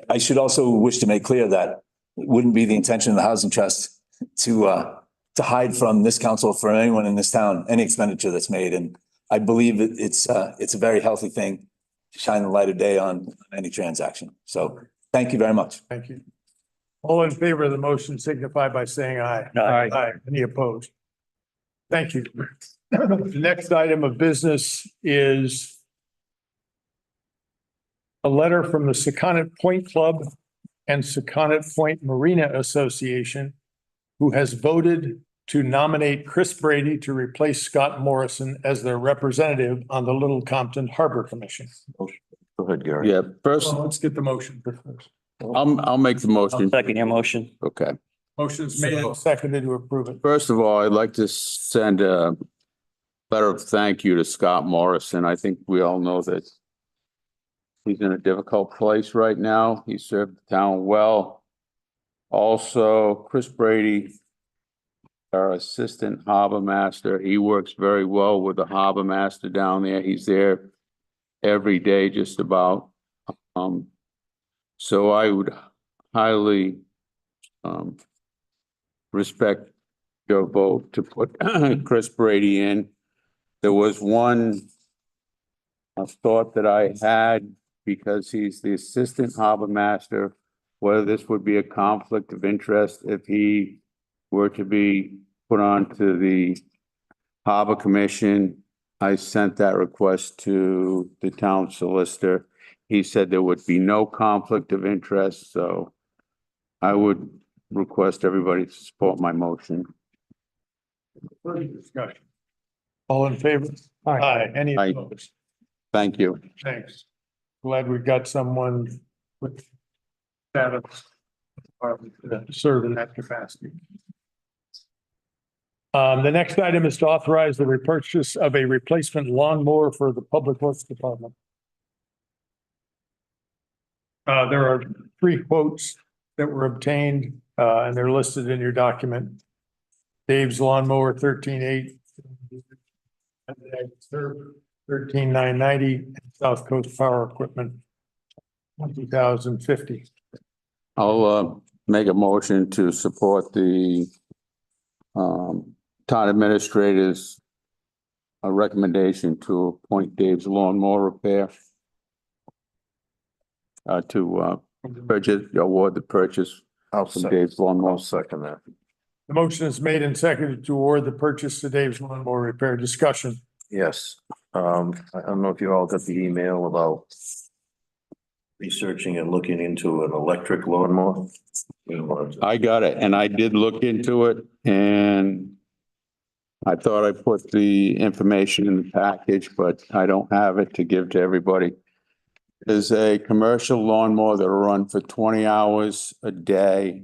M: I should also wish to make clear that it wouldn't be the intention of the Housing Trust to hide from this council, for anyone in this town, any expenditure that's made. And I believe it's a very healthy thing to shine the light of day on any transaction. So thank you very much.
D: Thank you. All in favor of the motion signify by saying aye.
B: Aye.
D: Aye. Any opposed? Thank you. The next item of business is a letter from the Secundit Point Club and Secundit Point Marina Association, who has voted to nominate Chris Brady to replace Scott Morrison as their representative on the Little Compton Harbor Commission.
C: Go ahead, Gary.
A: Yeah, first,
D: Well, let's get the motion first.
A: I'll make the motion.
B: Second your motion.
A: Okay.
D: Motion's made and seconded to approve it.
A: First of all, I'd like to send a letter of thank you to Scott Morrison. I think we all know that he's in a difficult place right now. He served the town well. Also, Chris Brady, our assistant harbor master, he works very well with the harbor master down there. He's there every day, just about. So I would highly respect your vote to put Chris Brady in. There was one thought that I had, because he's the assistant harbor master, whether this would be a conflict of interest if he were to be put onto the harbor commission. I sent that request to the town solicitor. He said there would be no conflict of interest, so I would request everybody to support my motion.
D: Further discussion. All in favor? Aye. Any
A: Aye.
D: opposed?
A: Thank you.
D: Thanks. Glad we've got someone with status to serve in that capacity. The next item is to authorize the repurchase of a replacement lawnmower for the Public Works Department. There are 3 quotes that were obtained, and they're listed in your document. Dave's lawnmower 13.8, 13,990, South Coast Power Equipment, 2050.
A: I'll make a motion to support the town administrator's recommendation to appoint Dave's Lawnmower Repair to award the purchase
C: I'll
A: from
C: second,
A: Dave's
C: I'll
A: Lawnmower.
C: second that.
D: The motion is made and seconded to award the purchase to Dave's Lawnmower Repair. Discussion.
C: Yes, I don't know if you all got the email about researching and looking into an electric lawnmower.
A: I got it, and I did look into it, and I thought I put the information in the package, but I don't have it to give to everybody. There's a commercial lawnmower that'll run for 20 hours a day.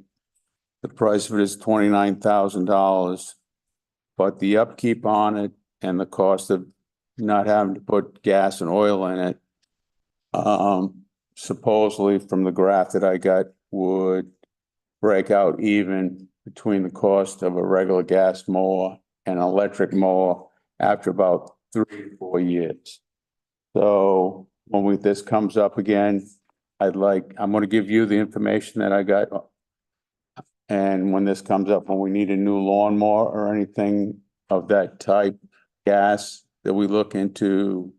A: The price of it is $29,000. But the upkeep on it and the cost of not having to put gas and oil in it, supposedly from the graph that I got, would break out even between the cost of a regular gas mower and an electric mower after about 3 or 4 years. So when this comes up again, I'm going to give you the information that I got. And when this comes up, when we need a new lawnmower or anything of that type, gas, that we look into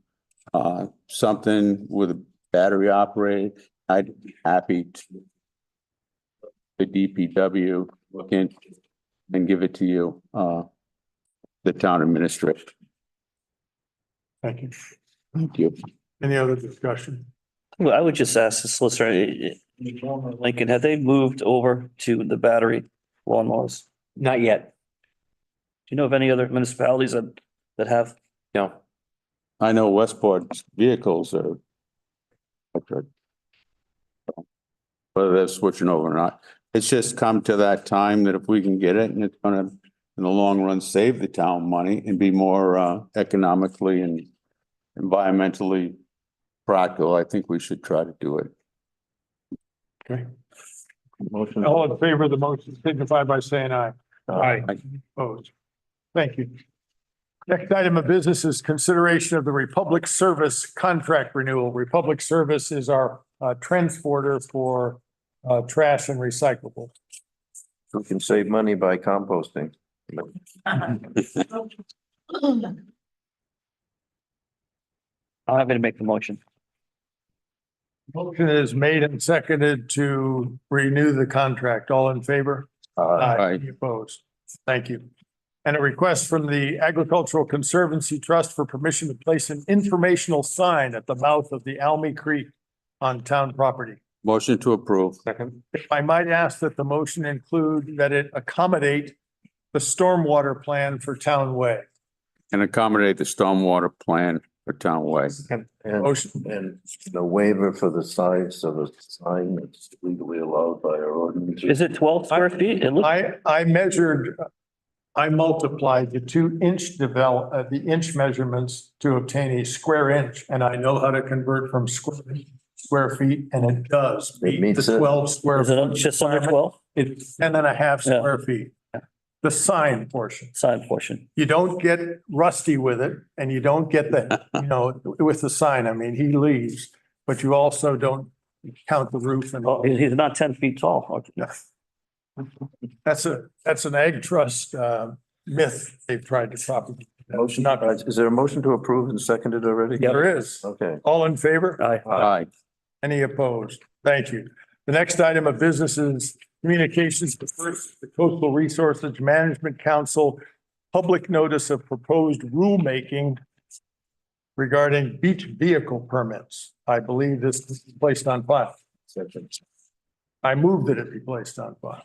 A: something with a battery operated, I'd be happy to the DPW look into and give it to you, the town administrator.
D: Thank you.
A: Thank you.
D: Any other discussion?
B: Well, I would just ask the solicitor, Lincoln, have they moved over to the battery lawnmowers?
H: Not yet.
B: Do you know of any other municipalities that have?
H: No.
A: I know Westport's vehicles are whether they're switching over or not. It's just come to that time that if we can get it, and it's gonna, in the long run, save the town money and be more economically and environmentally practical, I think we should try to do it.
D: Okay.
C: Motion.
D: All in favor of the motion signify by saying aye.
C: Aye.
D: Opposed. Thank you. Next item of business is consideration of the Republic Service contract renewal. Republic Service is our transporter for trash and recyclable.
C: We can save money by composting.
B: I'm happy to make the motion.
D: Motion is made and seconded to renew the contract. All in favor?
A: Aye.
D: Any opposed? Thank you. And a request from the Agricultural Conservancy Trust for permission to place an informational sign at the mouth of the Almy Creek on town property.
A: Motion to approve.
D: Second. If I might ask that the motion include that it accommodate the stormwater plan for Town Way.
A: And accommodate the stormwater plan for Town Way.
D: Motion.
C: And the waiver for the size of a sign that's legally allowed by our ordinance.
B: Is it 12 square feet? It looks,
D: I measured, I multiplied the 2-inch the inch measurements to obtain a square inch, and I know how to convert from square feet, and it does
C: It
D: meet
C: meets
D: the
C: it.
D: 12 square.
B: is it
D: foot
B: just under
D: requirement.
B: 12?
D: It's 10.5 square feet. The sign portion.
B: Sign portion.
D: You don't get rusty with it, and you don't get the, with the sign. I mean, he leaves, but you also don't count the roof and
B: Oh,
D: all.
B: he's not 10 feet tall. Okay.
D: That's an ag trust myth they've tried to propagate.
C: Motion, is there a motion to approve and seconded already?
D: There is.
C: Okay.
D: All in favor?
B: Aye.
A: Aye.
D: Any opposed? Thank you. The next item of business is communications to first, the Coastal Resources Management Council, public notice of proposed rulemaking regarding beach vehicle permits. I believe this is placed on file. I move that it be placed on file.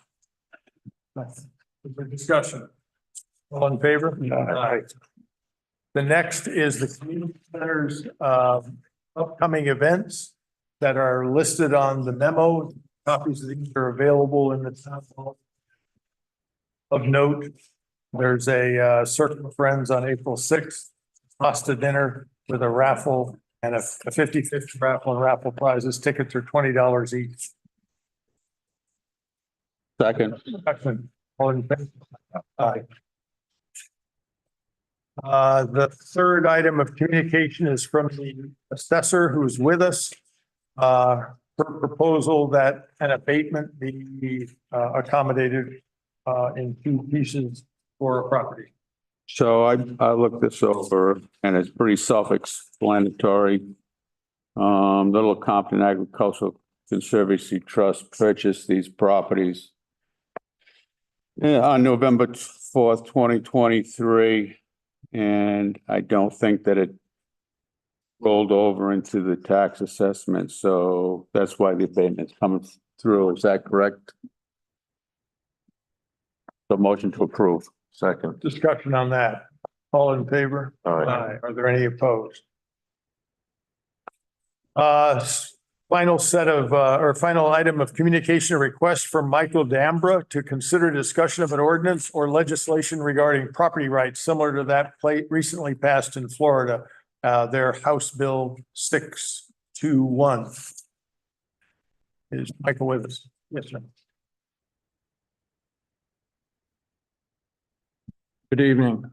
D: Discussion. All in favor? Aye. The next is the community center's upcoming events that are listed on the memo. Copies of these are available in the town hall. Of note, there's a Circle of Friends on April 6th, pasta dinner with a raffle and a 50/50 raffle and raffle prizes. Tickets are $20 each.
A: Second.
D: All in favor? Aye. The third item of communication is from the assessor who's with us. Her proposal that an abatement be accommodated in two pieces for a property.
A: So I looked this over and it's pretty self-explanatory. Little Compton Agricultural Conservancy Trust purchased these properties on November 4th, 2023. And I don't think that it rolled over into the tax assessment. So that's why the abatement's coming through. Is that correct? The motion to approve.
C: Second.
D: Discussion on that. All in favor?
C: Aye.
D: Are there any opposed? Final set of, or final item of communication, a request from Michael Dambra to consider discussion of an ordinance or legislation regarding property rights similar to that recently passed in Florida. Their House Bill 621. Is Michael with us? Yes, sir.
L: Good evening.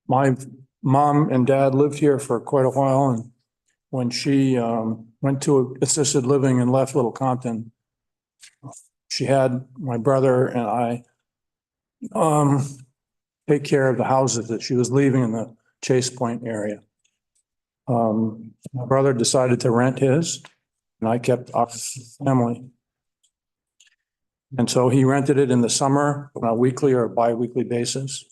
L: My mom and dad lived here for quite a while, and when she went to assisted living and left Little Compton, she had my brother and I take care of the houses that she was leaving in the Chase Point area. My brother decided to rent his, and I kept our family. And so he rented it in the summer on a weekly or bi-weekly basis.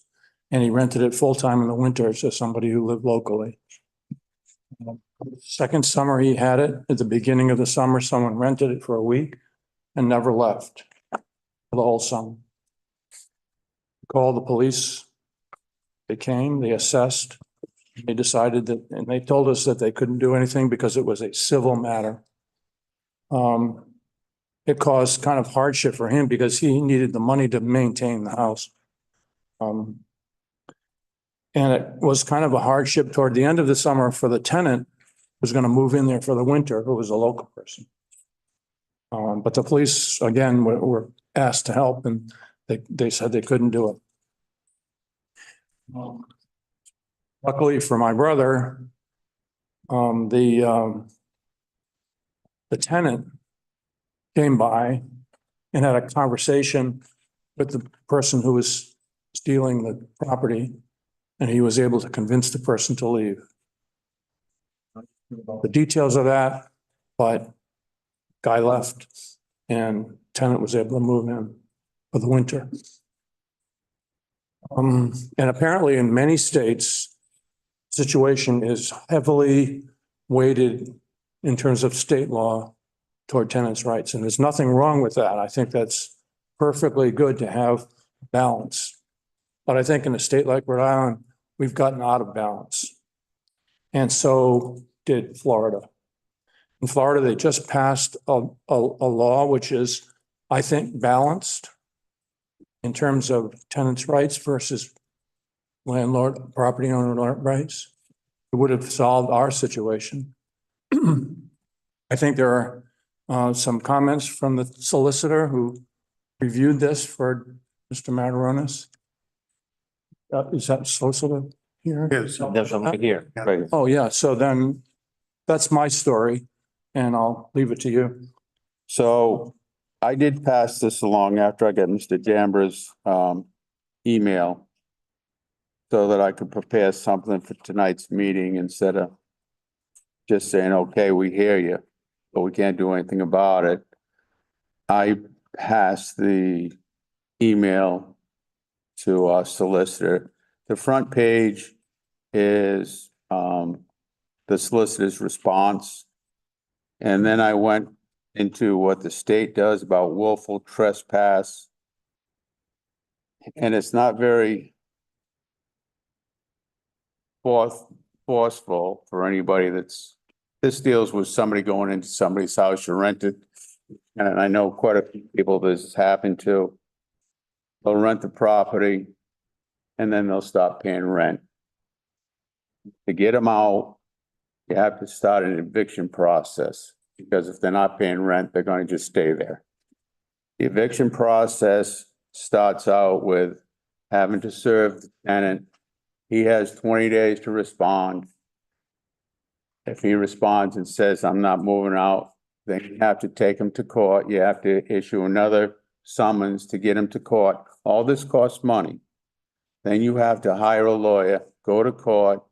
L: And he rented it full-time in the winter to somebody who lived locally. Second summer he had it, at the beginning of the summer, someone rented it for a week and never left for the whole summer. Called the police. They came, they assessed. They decided that, and they told us that they couldn't do anything because it was a civil matter. It caused kind of hardship for him because he needed the money to maintain the house. And it was kind of a hardship toward the end of the summer for the tenant who was going to move in there for the winter, who was a local person. But the police, again, were asked to help, and they said they couldn't do it. Luckily for my brother, the tenant came by and had a conversation with the person who was stealing the property, and he was able to convince the person to leave. The details of that, but guy left and tenant was able to move in for the winter. And apparently in many states, situation is heavily weighted in terms of state law toward tenants' rights. And there's nothing wrong with that. I think that's perfectly good to have balance. But I think in a state like Rhode Island, we've gotten out of balance. And so did Florida. In Florida, they just passed a law which is, I think, balanced in terms of tenants' rights versus landlord, property owner rights. It would have solved our situation. I think there are some comments from the solicitor who reviewed this for Mr. Mataronis. Is that solicitor here?
D: Yes.
H: There's one right here. Right.
L: Oh, yeah. So then that's my story and I'll leave it to you.
A: So I did pass this along after I got Mr. Dambra's email so that I could prepare something for tonight's meeting instead of just saying, okay, we hear you, but we can't do anything about it. I passed the email to our solicitor. The front page is the solicitor's response. And then I went into what the state does about willful trespass. And it's not very forceful for anybody this deals with somebody going into somebody's house you rented. And I know quite a few people this has happened to. They'll rent the property and then they'll stop paying rent. To get them out, you have to start an eviction process because if they're not paying rent, they're going to just stay there. The eviction process starts out with having to serve the tenant He has 20 days to respond. If he responds and says, I'm not moving out, then you have to take him to court. You have to issue another summons to get him to court. All this costs money. Then you have to hire a lawyer, go to court.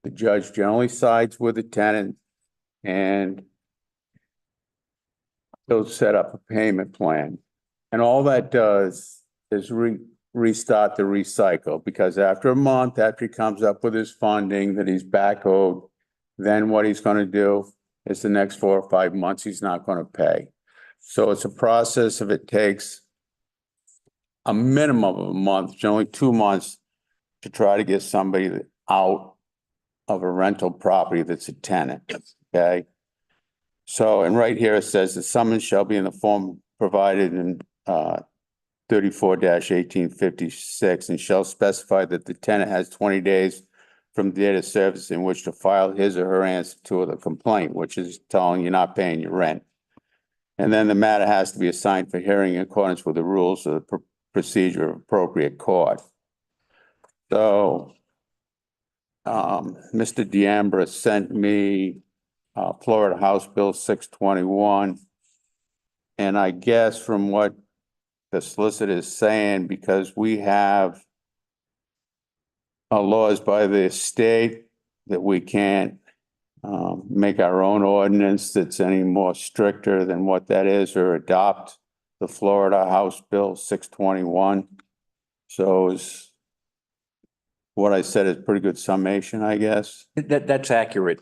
A: The judge generally sides with the tenant and he'll set up a payment plan. And all that does is restart the recycle, because after a month, after he comes up with his funding that he's back owed, then what he's gonna do is the next 4 or 5 months, he's not gonna pay. So it's a process of, it takes a minimum of a month, generally 2 months, to try to get somebody out of a rental property that's a tenant, okay? So, and right here it says the summons shall be in the form provided in 34-1856 and shall specify that the tenant has 20 days from the date of service in which to file his or her answer to the complaint, which is telling you're not paying your rent. And then the matter has to be assigned for hearing in accordance with the rules of the procedure of appropriate court. So, Mr. D'Ambra sent me Florida House Bill 621. And I guess from what the solicitor is saying, because we have laws by the state that we can't make our own ordinance that's any more stricter than what that is, or adopt the Florida House Bill 621. So is what I said is pretty good summation, I guess.
H: That's accurate.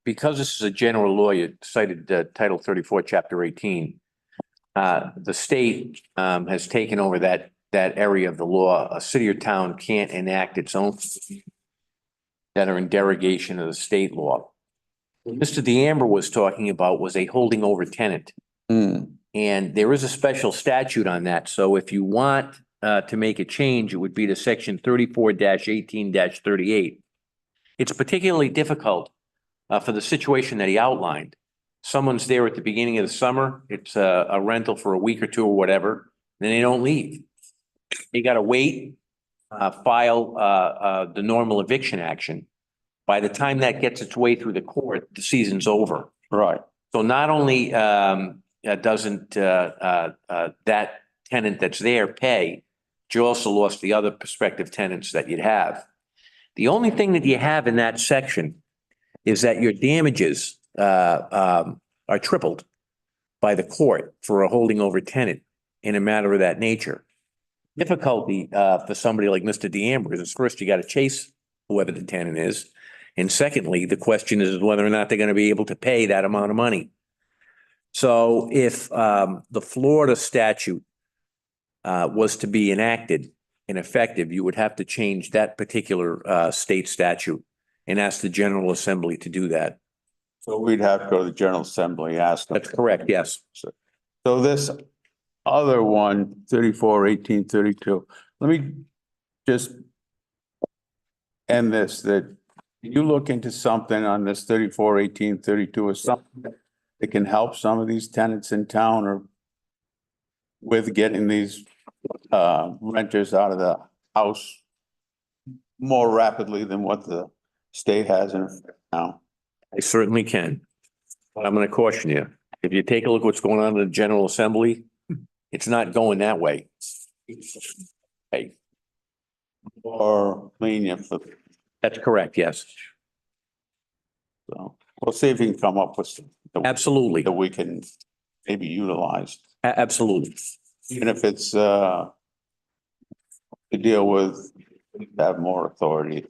H: Because this is a general law, you cited Title 34, Chapter 18. The state has taken over that area of the law. A city or town can't enact its own that are in derogation of the state law. What Mr. D'Ambra was talking about was a holding over tenant. And there is a special statute on that. So if you want to make a change, it would be to section 34-18-38. It's particularly difficult for the situation that he outlined. Someone's there at the beginning of the summer. It's a rental for a week or two or whatever. Then they don't leave. You got to wait, file the normal eviction action. By the time that gets its way through the court, the season's over.
A: Right.
H: So not only doesn't that tenant that's there pay, but you also lost the other prospective tenants that you'd have. The only thing that you have in that section is that your damages are tripled by the court for a holding over tenant in a matter of that nature. Difficulty for somebody like Mr. D'Ambra is, first, you got to chase whoever the tenant is. And secondly, the question is whether or not they're going to be able to pay that amount of money. So if the Florida statute was to be enacted and effective, you would have to change that particular state statute and ask the General Assembly to do that.
A: So we'd have to go to the General Assembly, ask them.
H: That's correct, yes.
A: So this other one, 34-18-32, let me just end this, that you look into something on this 34-18-32 or something that can help some of these tenants in town or with getting these renters out of the house more rapidly than what the state has in effect now.
H: I certainly can. But I'm going to caution you. If you take a look at what's going on in the General Assembly, it's not going that way. Hey.
A: Or lenient for.
H: That's correct, yes.
A: So we'll see if we can come up with some.
H: Absolutely.
A: That we can maybe utilize.
H: Absolutely.
A: Even if it's to deal with, have more authority in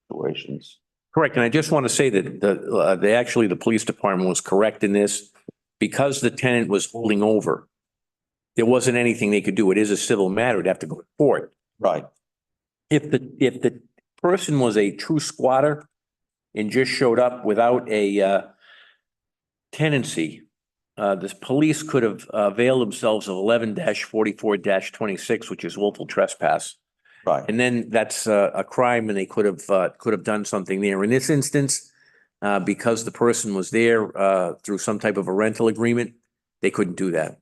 A: situations.
H: Correct. And I just want to say that the police department was correct in this. Because the tenant was holding over, there wasn't anything they could do. It is a civil matter. It'd have to go to court.
A: Right.
H: If the person was a true squatter and just showed up without a tenancy, the police could have availed themselves of 11-44-26, which is willful trespass.
A: Right.
H: And then that's a crime, and they could have done something there. In this instance, because the person was there through some type of a rental agreement, they couldn't do that.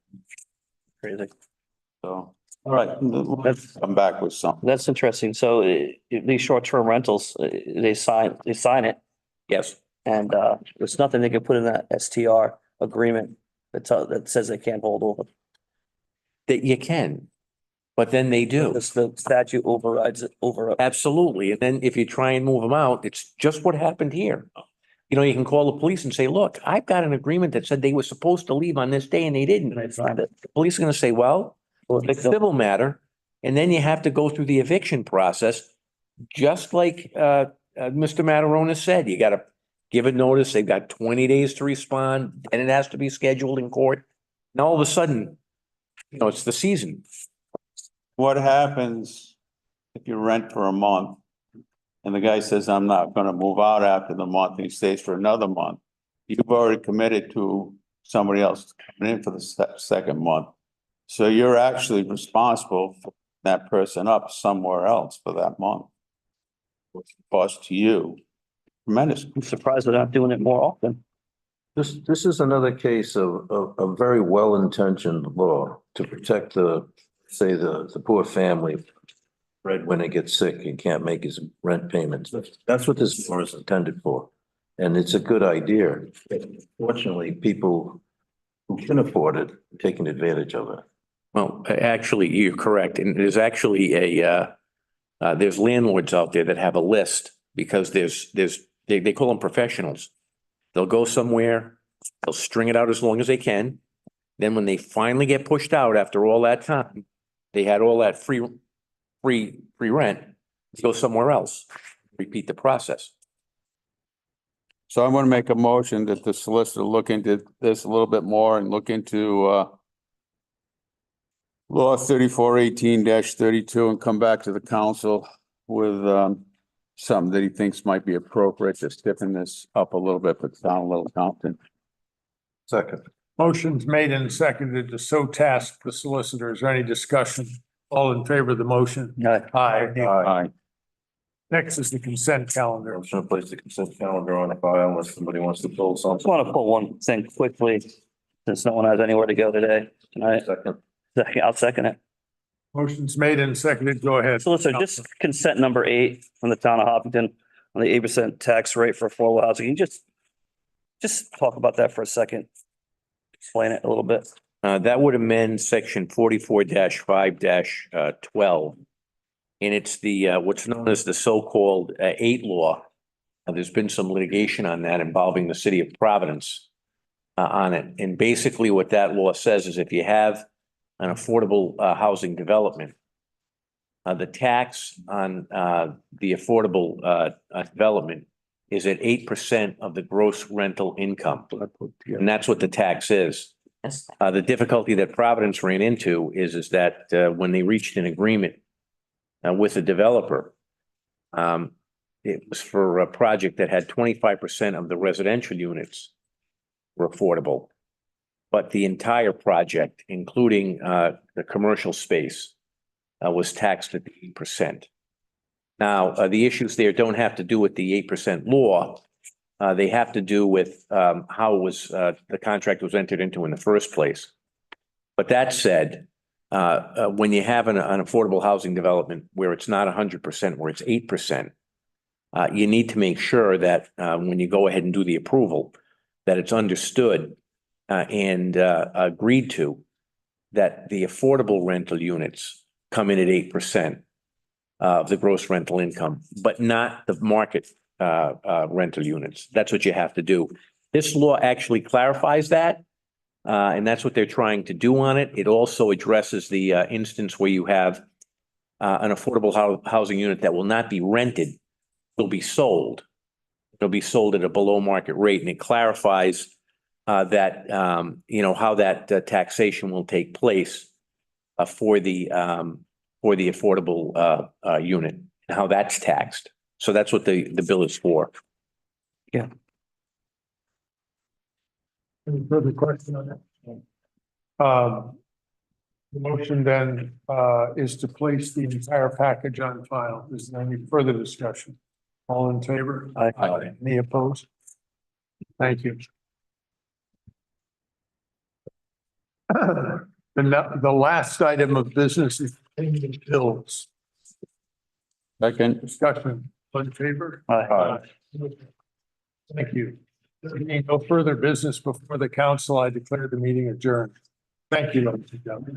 A: So All right, let's come back with something.
B: That's interesting. So these short-term rentals, they sign it.
H: Yes.
B: And there's nothing they can put in that STR agreement that says they can't hold over.
H: That you can, but then they do.
B: The statute overrides it over.
H: Absolutely. And then if you try and move them out, it's just what happened here. You know, you can call the police and say, look, I've got an agreement that said they were supposed to leave on this day and they didn't.
B: And they signed it.
H: The police are gonna say, well, it's a civil matter. And then you have to go through the eviction process. Just like Mr. Matarona said, you gotta give a notice. They've got 20 days to respond, and it has to be scheduled in court. And all of a sudden, you know, it's the season.
A: What happens if you rent for a month and the guy says, I'm not gonna move out after the month, and he stays for another month? You've already committed to somebody else coming in for the second month. So you're actually responsible for that person up somewhere else for that month. What's the cost to you? Tremendous.
B: I'm surprised they're not doing it more often.
C: This is another case of a very well-intentioned law to protect the poor family. Breadwinner gets sick and can't make his rent payments. That's what this law is intended for. And it's a good idea. Fortunately, people who can afford it are taking advantage of it.
H: Well, actually, you're correct. And there's actually there's landlords out there that have a list because they call them professionals. They'll go somewhere, they'll string it out as long as they can. Then when they finally get pushed out after all that time, they had all that free rent, they go somewhere else, repeat the process.
A: So I'm gonna make a motion that the solicitor look into this a little bit more and look into law 3418-32 and come back to the council with something that he thinks might be appropriate, just stiffen this up a little bit, but down a little Compton.
C: Second.
D: Motion's made and seconded to so task the solicitor. Is there any discussion? All in favor of the motion?
B: Aye.
D: Aye.
A: Aye.
D: Next is the consent calendar.
C: I'm just gonna place the consent calendar on the file unless somebody wants to pull
B: Just
C: something.
B: want to pull one thing quickly, since no one has anywhere to go today, tonight.
C: Second.
B: I'll second it.
D: Motion's made and seconded. Go ahead.
B: So listen, just consent number 8 from the town of Hopkinton on the 8% tax rate for affordable housing. Can you just talk about that for a second? Explain it a little bit.
H: That would amend section 44-5-12. And it's the what's known as the so-called 8 law. There's been some litigation on that involving the city of Providence on it. And basically what that law says is if you have an affordable housing development, the tax on the affordable development is at 8% of the gross rental income. And that's what the tax is.
E: Yes.
H: The difficulty that Providence ran into is that when they reached an agreement with a developer, it was for a project that had 25% of the residential units were affordable. But the entire project, including the commercial space, was taxed at 8%. Now, the issues there don't have to do with the 8% law. They have to do with how it was the contract was entered into in the first place. But that said, when you have an affordable housing development where it's not 100%, where it's 8%, you need to make sure that when you go ahead and do the approval, that it's understood and agreed to that the affordable rental units come in at 8% of the gross rental income, but not the market rental units. That's what you have to do. This law actually clarifies that, and that's what they're trying to do on it. It also addresses the instance where you have an affordable housing unit that will not be rented, will be sold. It'll be sold at a below market rate, and it clarifies that how that taxation will take place for the affordable unit and how that's taxed. So that's what the bill is for.
B: Yeah.
D: Any further question on that? The motion then is to place the entire package on file. Is there any further discussion? All in favor?
B: Aye.
D: Any opposed? Thank you. The last item of business is paying bills.
A: Second,
D: Discussion, all in favor?
B: Aye.
D: Thank you. There being no further business before the council, I declare the meeting adjourned. Thank you, ladies and gentlemen.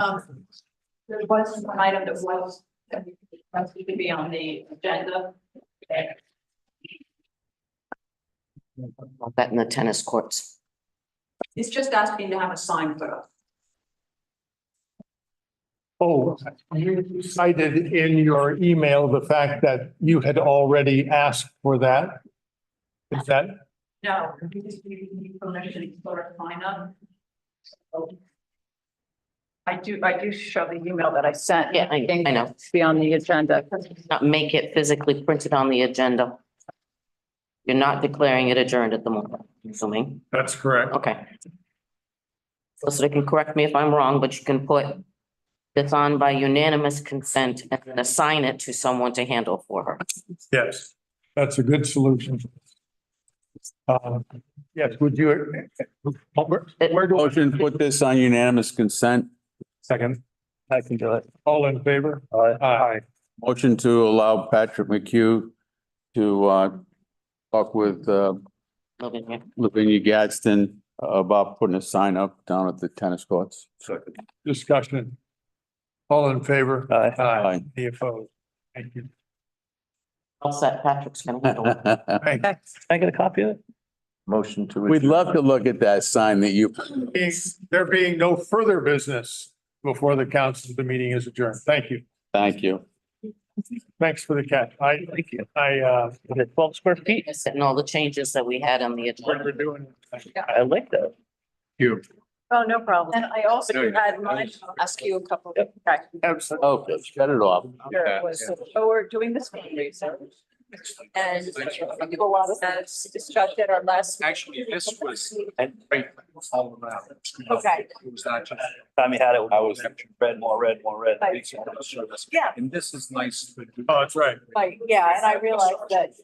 J: There was one item that could be on the agenda.
E: That in the tennis courts.
J: It's just asking to have a sign put up.
D: Oh, you cited in your email the fact that you had already asked for that. Is that,
J: No, because we need permission to put a sign up. So I do show the email that I sent.
E: Yeah, I know.
J: Be on the agenda.
E: Not make it physically printed on the agenda. You're not declaring it adjourned at the moment, I'm assuming.
D: that's correct.
E: Okay. Solicitor can correct me if I'm wrong, but you can put this on by unanimous consent and then assign it to someone to handle for her.
D: Yes, that's a good solution. Yes, would you? Where do
A: motion, put this on unanimous consent.
D: second?
B: I can do it.
D: All in favor?
B: Aye.
D: Aye.
A: Motion to allow Patrick McHugh to talk with
E: Lavinia.
A: Lavinia Gadsden about putting a sign up down at the tennis courts.
D: Second. Discussion. All in favor?
B: Aye.
A: Aye.
D: Any opposed? Thank you.
E: All set, Patrick's gonna handle it.
D: Thank
B: Can I get a copy of it?
C: Motion to.
A: We'd love to look at that sign that you.
D: you. There being no further business before the council, the meeting is adjourned. Thank you.
A: Thank you.
D: Thanks for the catch.
B: Thank you.
D: I,
B: 12 square feet.
E: And all the changes that we had on the
D: what
E: agenda.
D: we're doing.
B: I like that.
D: You.
J: Oh, no problem. And I also had mine, ask you a couple. Okay.
D: Absolutely.
A: Okay, shut it off.
J: Sure, so we're doing this fundraiser. And a lot of that is discussed at our last.
I: Actually, this was great all around.
J: Okay.
I: It was not just.
B: Time you had it.
I: I was
B: red, more red, more red.
J: Yeah.
I: And this is nice.
D: Oh, that's right.
J: Right, yeah, and I realized that